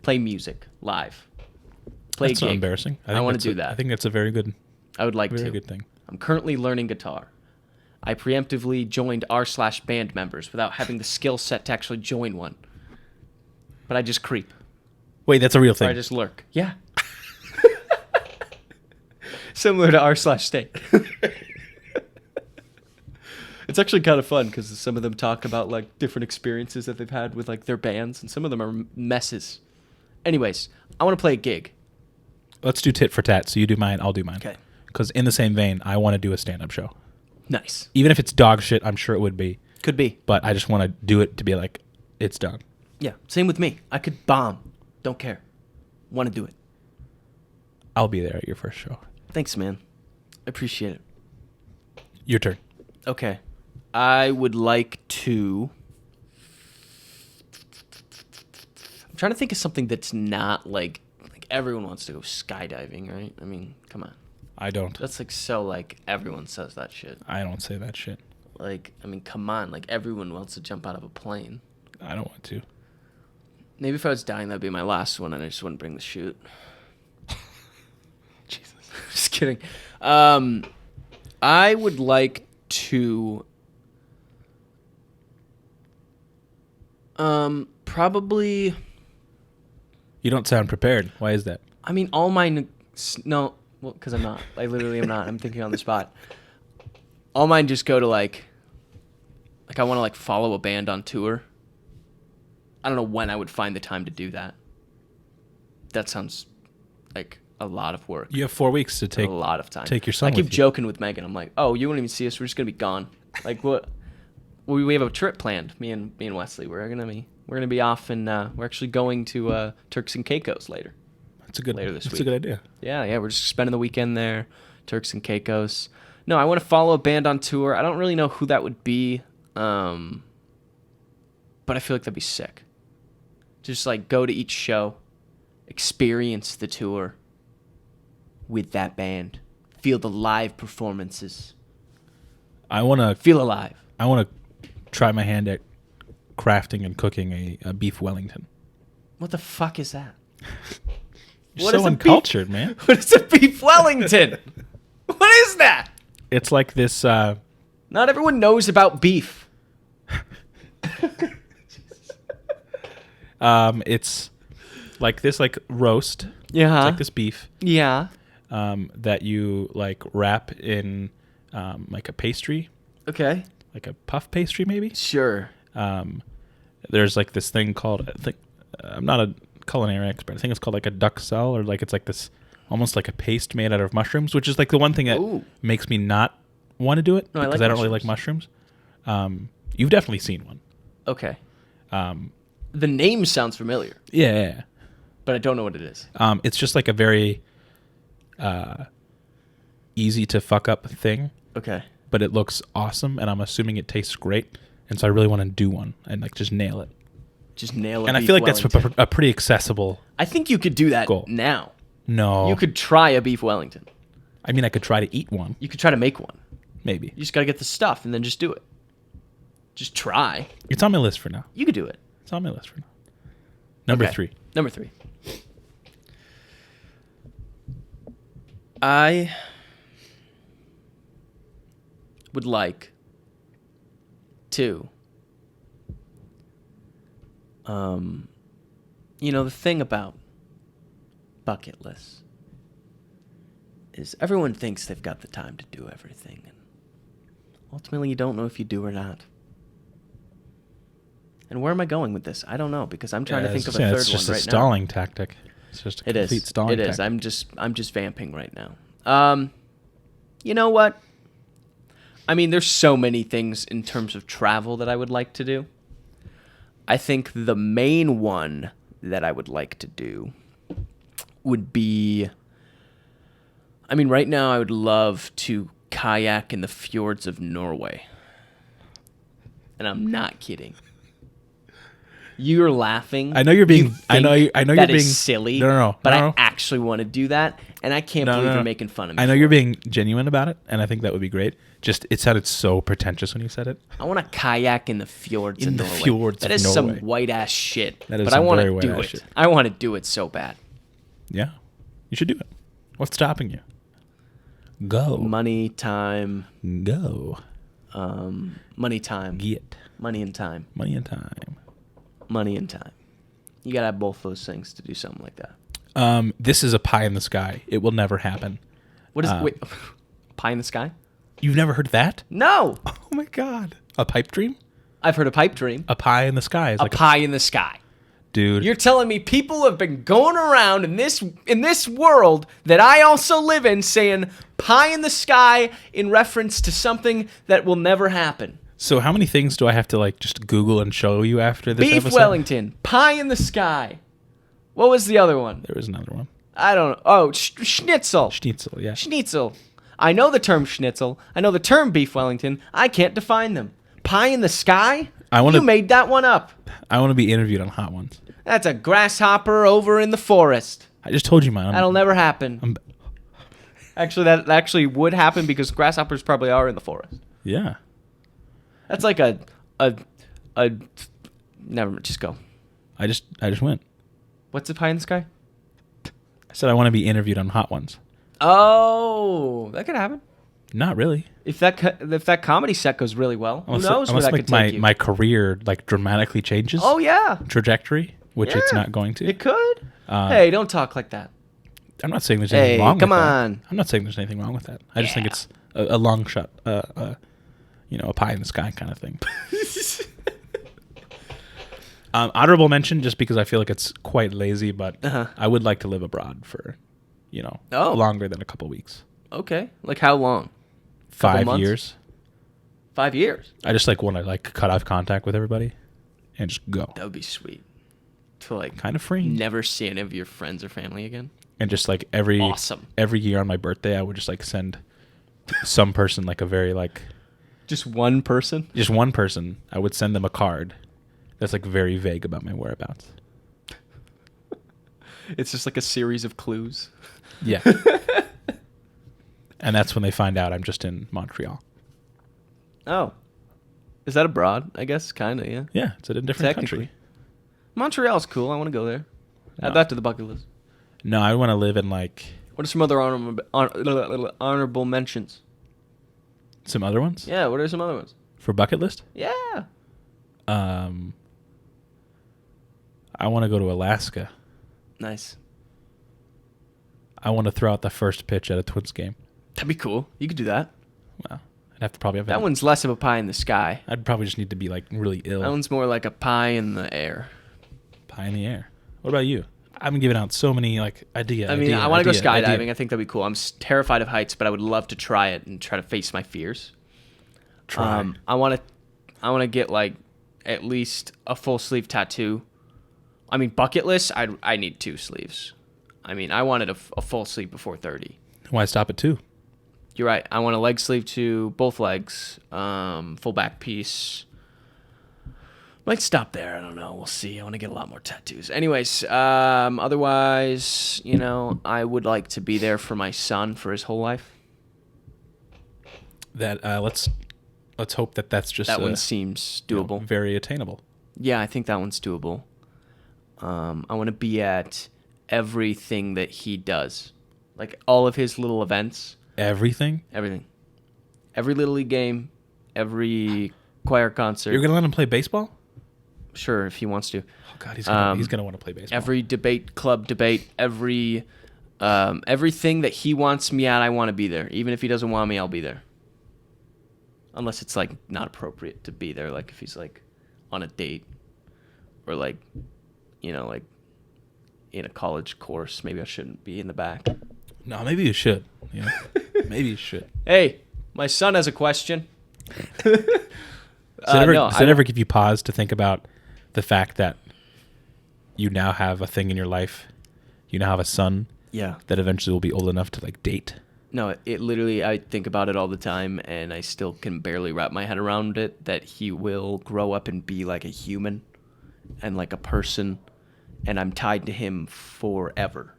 play music live. Play That's a gig. not embarrassing. I want to do that. I think that's a very good, I would like very to. good thing. I'm currently learning guitar. I preemptively joined r/band members without having the skill set to actually join one. But I just creep. Wait, that's a real Or thing. I just lurk. Yeah. Similar to r/steak. It's actually kind of fun because some of them talk about like different experiences that they've had with like their bands, and some of them are messes. Anyways, I want to play a gig. Let's do tit for tat. So you do mine, I'll do mine. Okay. Because in the same vein, I want to do a stand-up show. Nice. Even if it's dog shit, I'm sure it would be. Could be. But I just want to do it to be like, it's done. Yeah. Same with me. I could bomb. Don't care. Want to do it. I'll be there at your first show. Thanks, man. I appreciate it. Your turn. Okay. I would like to... I'm trying to think of something that's not like everyone wants to go skydiving, right? I mean, come on. I don't. That's like so like everyone says that shit. I don't say that shit. Like, I mean, come on. Like everyone wants to jump out of a plane. I don't want to. Maybe if I was dying, that'd be my last one, and I just wouldn't bring the chute. Jesus. Just kidding. I would like to... probably... You don't sound prepared. Why is that? I mean, all mine... No, well, because I'm not. I literally am not. I'm thinking on the spot. All mine just go to, like I want to, like, follow a band on tour. I don't know when I would find the time to do that. That sounds like a lot of work. You have 4 weeks to take a lot of time. Take your son I keep with you. joking with Megan. I'm like, oh, you won't even see us. We're just gonna be gone. Like what? We have a trip planned. Me and Wesley. We're gonna be off, and we're actually going to Turks and Caicos later. That's a good. Later this That's week. a good idea. Yeah. We're just spending the weekend there, Turks and Caicos. No, I want to follow a band on tour. I don't really know who that would be, but I feel like that'd be sick. Just like go to each show, experience the tour with that band, feel the live performances. I want to Feel alive. I want to try my hand at crafting and cooking a beef Wellington. What the fuck is that? You're What so is a uncultured, man. What is a beef Wellington? What is that? It's like this. Not everyone knows about beef. It's like this, like roast. Yeah. It's like this beef. Yeah. That you like wrap in like a pastry, Okay. like a puff pastry, maybe. Sure. There's like this thing called. I'm not a culinary expert. I think it's called like a duxelle, or like it's like this almost like a paste made out of mushrooms, which is like the one thing that Ooh. makes me not want to do it No, I because like I don't really like mushrooms. You've definitely seen one. Okay. The name sounds familiar, Yeah. but I don't know what it is. It's just like a very easy to fuck up thing, Okay. but it looks awesome, and I'm assuming it tastes great. And so I really want to do one and like just nail it. Just nail it. And I feel like that's a pretty accessible I think you could do that goal. now. No. You could try a beef Wellington. I mean, I could try to eat one, You could try to make one. maybe. You just got to get the stuff and then just do it. Just try. It's on my list for now. You could do it. It's on my list for now. Number Okay. 3. Number 3. I would like to, the thing about bucket lists is everyone thinks they've got the time to do everything, and ultimately you don't know if you do or not. And where am I going with this? I don't know, because I'm trying to think of a third one right now. It's just a stalling tactic. It's just a complete stalling tactic. It is. I'm just vamping right now. You know what? I mean, there's so many things in terms of travel that I would like to do. I think the main one that I would like to do would be... I mean, right now I would love to kayak in the fjords of Norway. And I'm not kidding. You're laughing. I know you're being. I know you're that being is silly. No. But no. I actually want to do that, and I can't believe you're making fun of me. I know you're being genuine about it, and I think that would be great. Just it sounded so pretentious when you said it. I want to kayak in the fjords In of the Norway. fjords That of is Norway. some white ass shit. That is but I some want very to do white-ass it. shit. I want to do it so bad. Yeah, you should do it. What's stopping you? Go. Money, time, Go. money, time, Get money and time, money and time. money and time. You gotta have both those things to do something like that. This is a pie in the sky. It will never happen. What is wait? Pie in the sky? You've never heard that? No, Oh my god. A pipe dream? I've heard a pipe dream. A pie in the sky is A like pie in the sky. dude. You're telling me people have been going around in this world that I also live in saying pie in the sky in reference to something that will never happen. So how many things do I have to like just Google and show you after this Beef episode? Wellington, pie in the sky. What was the other one? There was another one. I don't know. Oh, schnitzel. Schnitzel, yeah. Schnitzel. I know the term schnitzel. I know the term beef Wellington. I can't define them. Pie in the sky? You made that one up. I want to be interviewed on Hot Ones. That's a grasshopper over in the forest. I just told you mine. That'll never happen. Actually, that actually would happen because grasshoppers probably are in the forest. Yeah. That's like a never mind, just go. I just went. What's the pie in the sky? I said I want to be interviewed on Hot Ones. Oh, that could happen. Not really. If that comedy set goes really well, who knows where that could take you? My career like dramatically changes. Oh yeah, Trajectory, which it's not going to. It could. Hey, don't talk like that. I'm not saying there's anything wrong with that. Come on. I'm not saying there's anything wrong with that. I just think it's a long shot, a pie in the sky kind of thing. Honorable mention, just because I feel like it's quite lazy, but I would like to live abroad for, longer than a couple weeks. Okay, like how long? 5 years. 5 years. I just want to cut off contact with everybody and just go. That would be sweet. To kind of free. Never see any of your friends or family again. And just every year on my birthday, I would just send some person a very just one person. Just one person. I would send them a card that's very vague about my whereabouts. It's just a series of clues. Yeah. And that's when they find out I'm just in Montreal. Oh. Is that abroad? I guess kind of, yeah. Yeah, it's in a different country. Montreal's cool. I want to go there. Add that to the bucket list. No, I want to live in What are some other honorable mentions? Some other ones? Yeah, what are some other ones? For bucket list? Yeah. I want to go to Alaska. Nice. I want to throw out the first pitch at a Twins game. That'd be cool. You could do that. Well, I'd have to probably have that one's less of a pie in the sky. I'd probably just need to be really ill. That one's more like a pie in the air. Pie in the air. What about you? I've been giving out so many ideas. I want to go skydiving. I think that'd be cool. I'm terrified of heights, but I would love to try it and try to face my fears. Try. I want to get at least a full sleeve tattoo. I mean, bucket list. I need 2 sleeves. I mean, I wanted a full sleeve before 30. Why stop at 2? You're right. I want a leg sleeve too, both legs, full back piece. Might stop there. I don't know. We'll see. I want to get a lot more tattoos. Anyways, otherwise, I would like to be there for my son for his whole life. That let's hope that's just that one seems doable. Very attainable. Yeah, I think that one's doable. I want to be at everything that he does, all of his little events. Everything. Every Little League game, every choir concert. You're gonna let him play baseball? Sure, if he wants to. Oh God, he's gonna want to play baseball. Every club debate, everything that he wants me at, I want to be there. Even if he doesn't want me, I'll be there. Unless it's not appropriate to be there, if he's on a date, or in a college course, maybe I shouldn't be in the back. No, maybe you should. Maybe you should. Hey, my son has a question. Does it ever give you pause to think about the fact that you now have a thing in your life? You now have a son. Yeah. That eventually will be old enough to date. No, it literally, I think about it all the time, and I still can barely wrap my head around it, that he will grow up and be like a human and like a person, and I'm tied to him forever.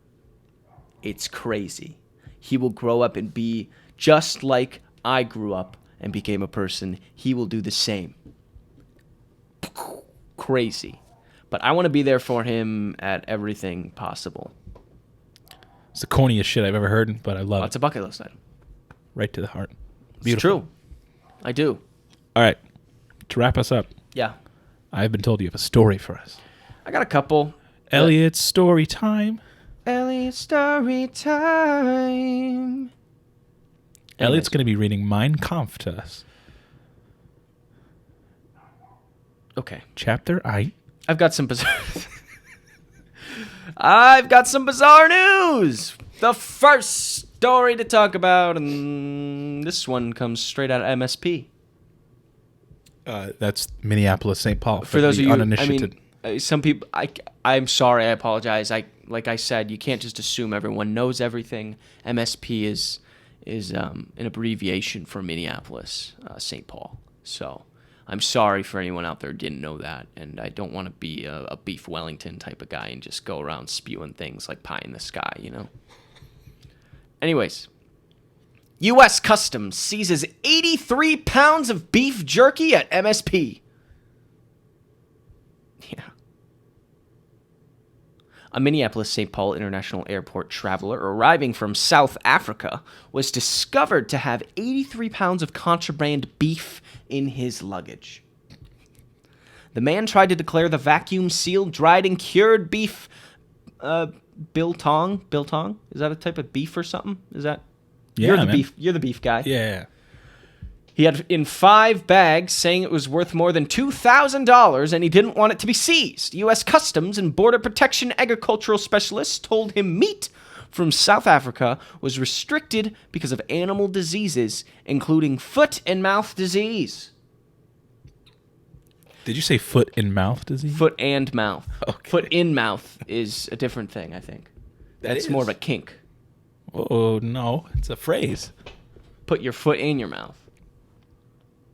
It's crazy. He will grow up and be just like I grew up and became a person. He will do the same. Crazy. But I want to be there for him at everything possible. It's the corniest shit I've ever heard, but I love It's it. a bucket list item. Right to the heart. It's true. I do. All right. To wrap us up, Yeah. I've been told you have a story for us. I got a couple. Elliott's story time. Elliott's story time. Elliott's going to be reading Mein Kampf to us. Okay. Chapter 8. I've got some bizarre news. The first story to talk about, and this one comes straight out of MSP. That's Minneapolis, St. Paul. For those of you, uninitiated. Some people, I'm sorry, I apologize. Like I said, you can't just assume everyone knows everything. MSP is an abbreviation for Minneapolis, St. Paul. So I'm sorry for anyone out there who didn't know that, and I don't want to be a Beef Wellington type of guy and just go around spewing things like pie in the sky, you know? Anyways, U.S. Customs seizes 83 pounds of beef jerky at MSP. Yeah. A Minneapolis-St. Paul International Airport traveler arriving from South Africa was discovered to have 83 pounds of contraband beef in his luggage. The man tried to declare the vacuum-sealed, dried, and cured beef biltong. Biltong? Is that a type of beef or something? Is that? Yeah, You're the man. beef. You're the beef guy. Yeah. He had in 5 bags, saying it was worth more than $2,000, and he didn't want it to be seized. U.S. Customs and Border Protection agricultural specialists told him meat from South Africa was restricted because of animal diseases, including foot and mouth disease. Did you say foot and mouth disease? Foot and mouth. Okay. Foot in mouth is a different thing, I think. That's more of a kink. Oh, no. It's a phrase. Put your foot in your mouth.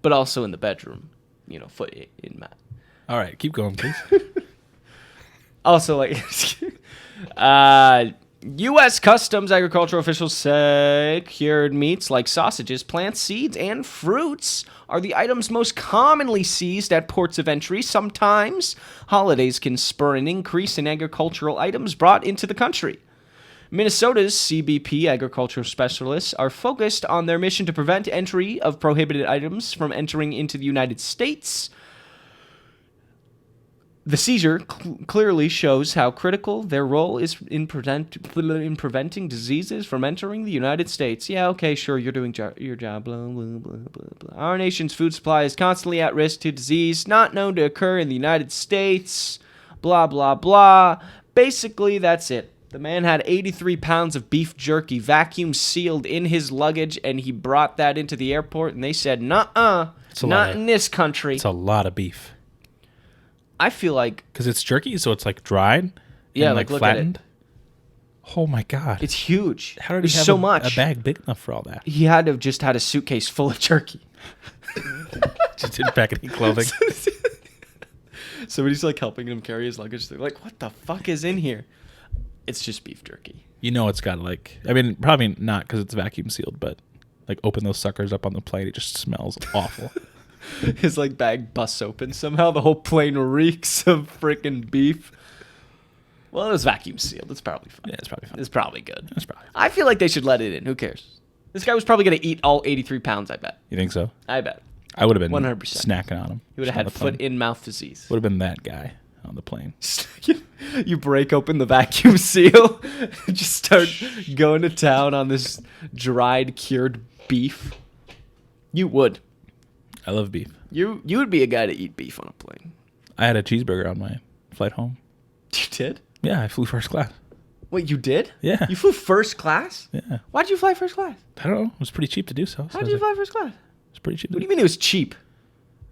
But also in the bedroom, foot in mouth. All right. Keep going, please. Also, U.S. Customs agricultural officials say cured meats like sausages, plants, seeds, and fruits are the items most commonly seized at ports of entry. Sometimes holidays can spur an increase in agricultural items brought into the country. Minnesota's CBP agricultural specialists are focused on their mission to prevent entry of prohibited items from entering into the United States. The seizure clearly shows how critical their role is in preventing diseases from entering the United States. Yeah, okay, sure, you're doing your job. Blah, blah, blah, blah, blah. Our nation's food supply is constantly at risk to disease not known to occur in the United States. Blah, blah, blah. Basically, that's it. The man had 83 pounds of beef jerky vacuum sealed in his luggage, and he brought that into the airport, and they said, nuh-uh, not in this country. It's a lot of beef. I feel like... Because it's jerky, so it's like dried? Yeah, and like look flattened? at it. Oh my God. It's huge. How did he There's have so much. a bag big enough for all that? He had to have just had a suitcase full of jerky. Just didn't pack any clothing. Somebody's like helping him carry his luggage. They're like, what the fuck is in here? It's just beef jerky. You know it's got probably not because it's vacuum sealed, but open those suckers up on the plane. It just smells awful. His bag busts open somehow. The whole plane reeks of freaking beef. Well, it was vacuum sealed. It's probably fine. Yeah, it's probably fine. It's probably good. It's probably fine. I feel like they should let it in. Who cares? This guy was probably going to eat all 83 pounds, I bet. You think so? I bet. I would have been 100%. snacking on him. He would have had foot-in-mouth disease. Would have been that guy on the plane. You break open the vacuum seal, just start going to town on this dried, cured beef. You would. I love beef. You would be a guy to eat beef on a plane. I had a cheeseburger on my flight home. You did? Yeah, I flew first class. Wait, you did? Yeah. You flew first class? Yeah. Why'd you fly first class? I don't know. It was pretty cheap to do so. How'd you fly first class? It's pretty cheap. What do you mean it was cheap?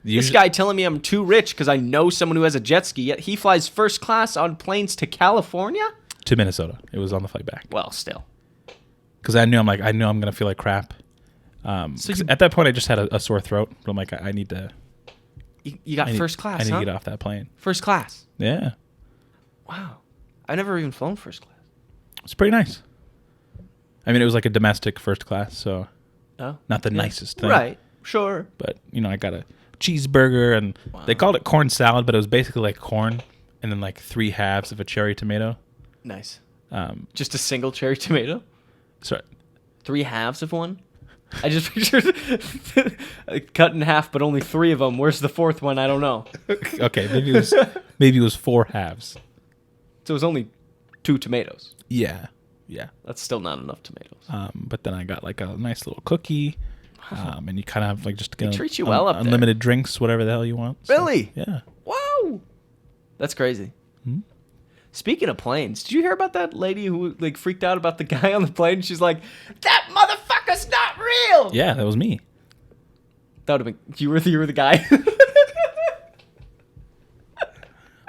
This Usually- guy telling me I'm too rich because I know someone who has a jet ski, yet he flies first class on planes to California? To Minnesota. It was on the flight back. Well, still. Because I knew I'm going to feel like crap. So at that point, I just had a sore throat. But I'm like, I need to You got first class, I need huh? to get off that plane. First class. Yeah. Wow. I've never even flown first class. It's pretty nice. I mean, it was like a domestic first class, so not the nicest thing. Right. Sure. But, I got a cheeseburger, and they called it corn salad, but it was basically like corn and then like 3 halves of a cherry tomato. Nice. Just a single cherry tomato? Sorry. 3 halves of one? I just pictured cut in half, but only 3 of them. Where's the 4th one? I don't know. Okay, maybe it was 4 halves. So it was only 2 tomatoes. Yeah. That's still not enough tomatoes. But then I got like a nice little cookie, and you kind of have like just They treat you well up there. Unlimited drinks, whatever the hell you want. So, Really? yeah. Wow. That's crazy. Speaking of planes, did you hear about that lady who like freaked out about the guy on the plane? She's like, "That motherfucker's not real." Yeah, that was me. That would have been you were the guy.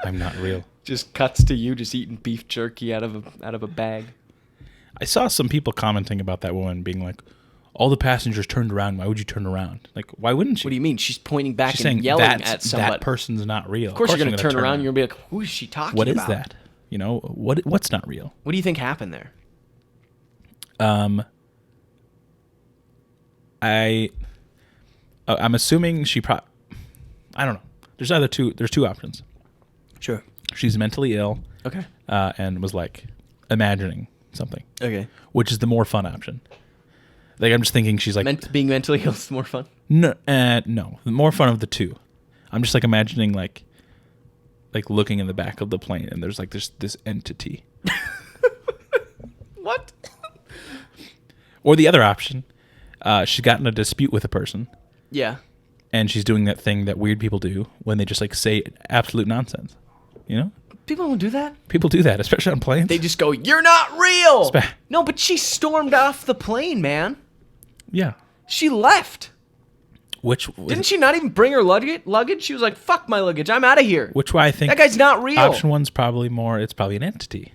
I'm not real. Just cuts to you just eating beef jerky out of a bag. I saw some people commenting about that woman being like, all the passengers turned around. Why would you turn around? Like, why wouldn't she? What do you mean? She's pointing back She's and saying yelling at somebody. That person's not real. Of course you're going to turn around and you're going to be like, who is she talking about? about? What is that? What's not real? What do you think happened there? I'm assuming I don't know. There's 2 options. Sure. She's mentally ill. Okay. And was like imagining something. Okay. Which is the more fun option. Like, I'm just thinking she's like... being mentally ill is more fun? No, no. The more fun of the 2. I'm just like imagining like looking in the back of the plane and there's like this entity. What? Or the other option, she's gotten a dispute with a person. Yeah. And she's doing that thing that weird people do when they just like say absolute nonsense. People don't do that. People do that, especially on planes. They just go, "You're not real." No, but she stormed off the plane, man. Yeah. She left. Didn't she not even bring her luggage? She was like, "Fuck my luggage. I'm out of here." Which way I think that guy's not real. Option 1's probably more. It's probably an entity.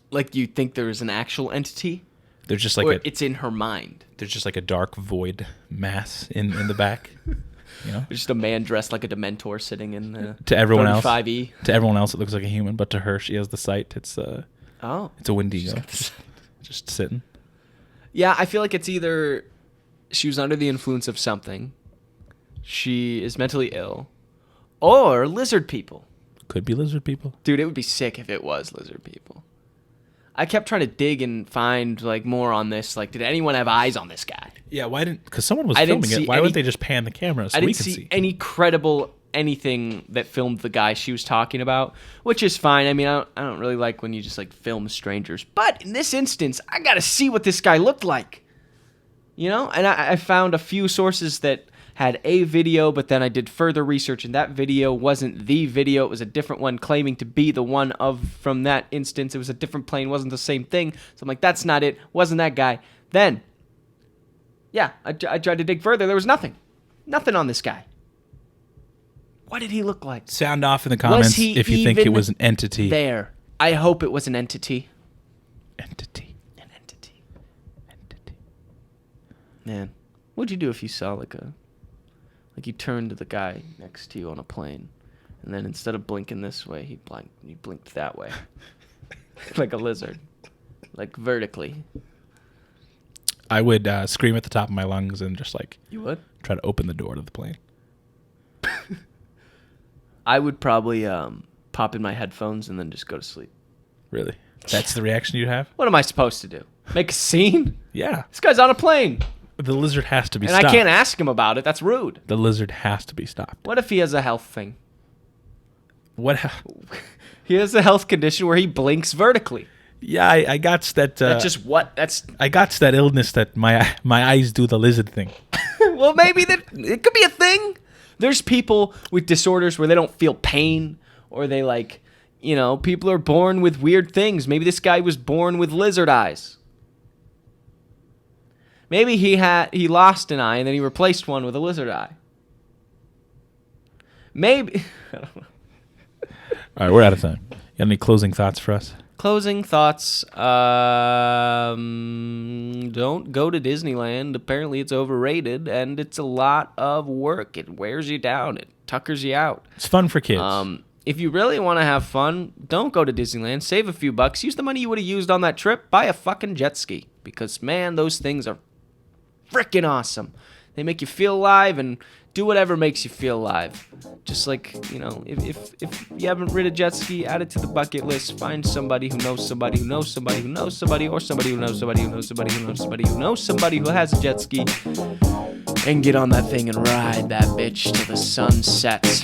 Like, you think there's an actual entity? There's just like it's in her mind. There's just like a dark void mass in the back. There's just a man dressed like a Dementor sitting in the to everyone else. 35E. To everyone else, it looks like a human, but to her, she has the sight. It's a Wendigo, just sitting. Yeah, I feel like it's either she was under the influence of something, she is mentally ill, or lizard people. Could be lizard people. Dude, it would be sick if it was lizard people. I kept trying to dig and find like more on this. Like, did anyone have eyes on this guy? Yeah, why didn't? Because someone was filming it. Why wouldn't they just pan the camera so we could see? I didn't see any credible anything that filmed the guy she was talking about, which is fine. I mean, I don't really like when you just like film strangers. But in this instance, I got to see what this guy looked like. And I found a few sources that had a video, but then I did further research, and that video wasn't the video. It was a different one claiming to be the one from that instance. It was a different plane, wasn't the same thing. So I'm like, that's not it. Wasn't that guy. Then, yeah, I tried to dig further. There was nothing. Nothing on this guy. What did he look like? Sound off in the comments if you think it was an entity. There. I hope it was an entity. An entity. Man, what'd you do if you saw like you turned to the guy next to you on a plane, and then instead of blinking this way, you blinked that way, like a lizard, like vertically? I would scream at the top of my lungs and just like you would try to open the door to the plane. I would probably pop in my headphones and then just go to sleep. Really? That's the reaction you'd have? What am I supposed to do? Make a scene? Yeah. This guy's on a plane. The lizard has to be stopped. And I can't ask him about it. That's rude. The lizard has to be stopped. What if he has a health thing? He has a health condition where he blinks vertically. Yeah, I got that. That's just what? I got that illness that my eyes do the lizard thing. Well, maybe it could be a thing. There's people with disorders where they don't feel pain, or they people are born with weird things. Maybe this guy was born with lizard eyes. Maybe he lost an eye and then he replaced one with a lizard eye. Maybe. I don't know. All right, we're out of time. You got any closing thoughts for us? Closing thoughts. Don't go to Disneyland. Apparently it's overrated and it's a lot of work. It wears you down. It tuckers you out. It's fun for kids. If you really want to have fun, don't go to Disneyland. Save a few bucks. Use the money you would have used on that trip. Buy a fucking jet ski. Because, man, those things are freaking awesome. They make you feel alive and do whatever makes you feel alive. Just like, you know, if you haven't ridden a jet ski, add it to the bucket list. Find somebody who knows somebody who knows somebody who knows somebody, or somebody who knows somebody who knows somebody who knows somebody who knows somebody who has a jet ski, and get on that thing and ride that bitch till the sun sets.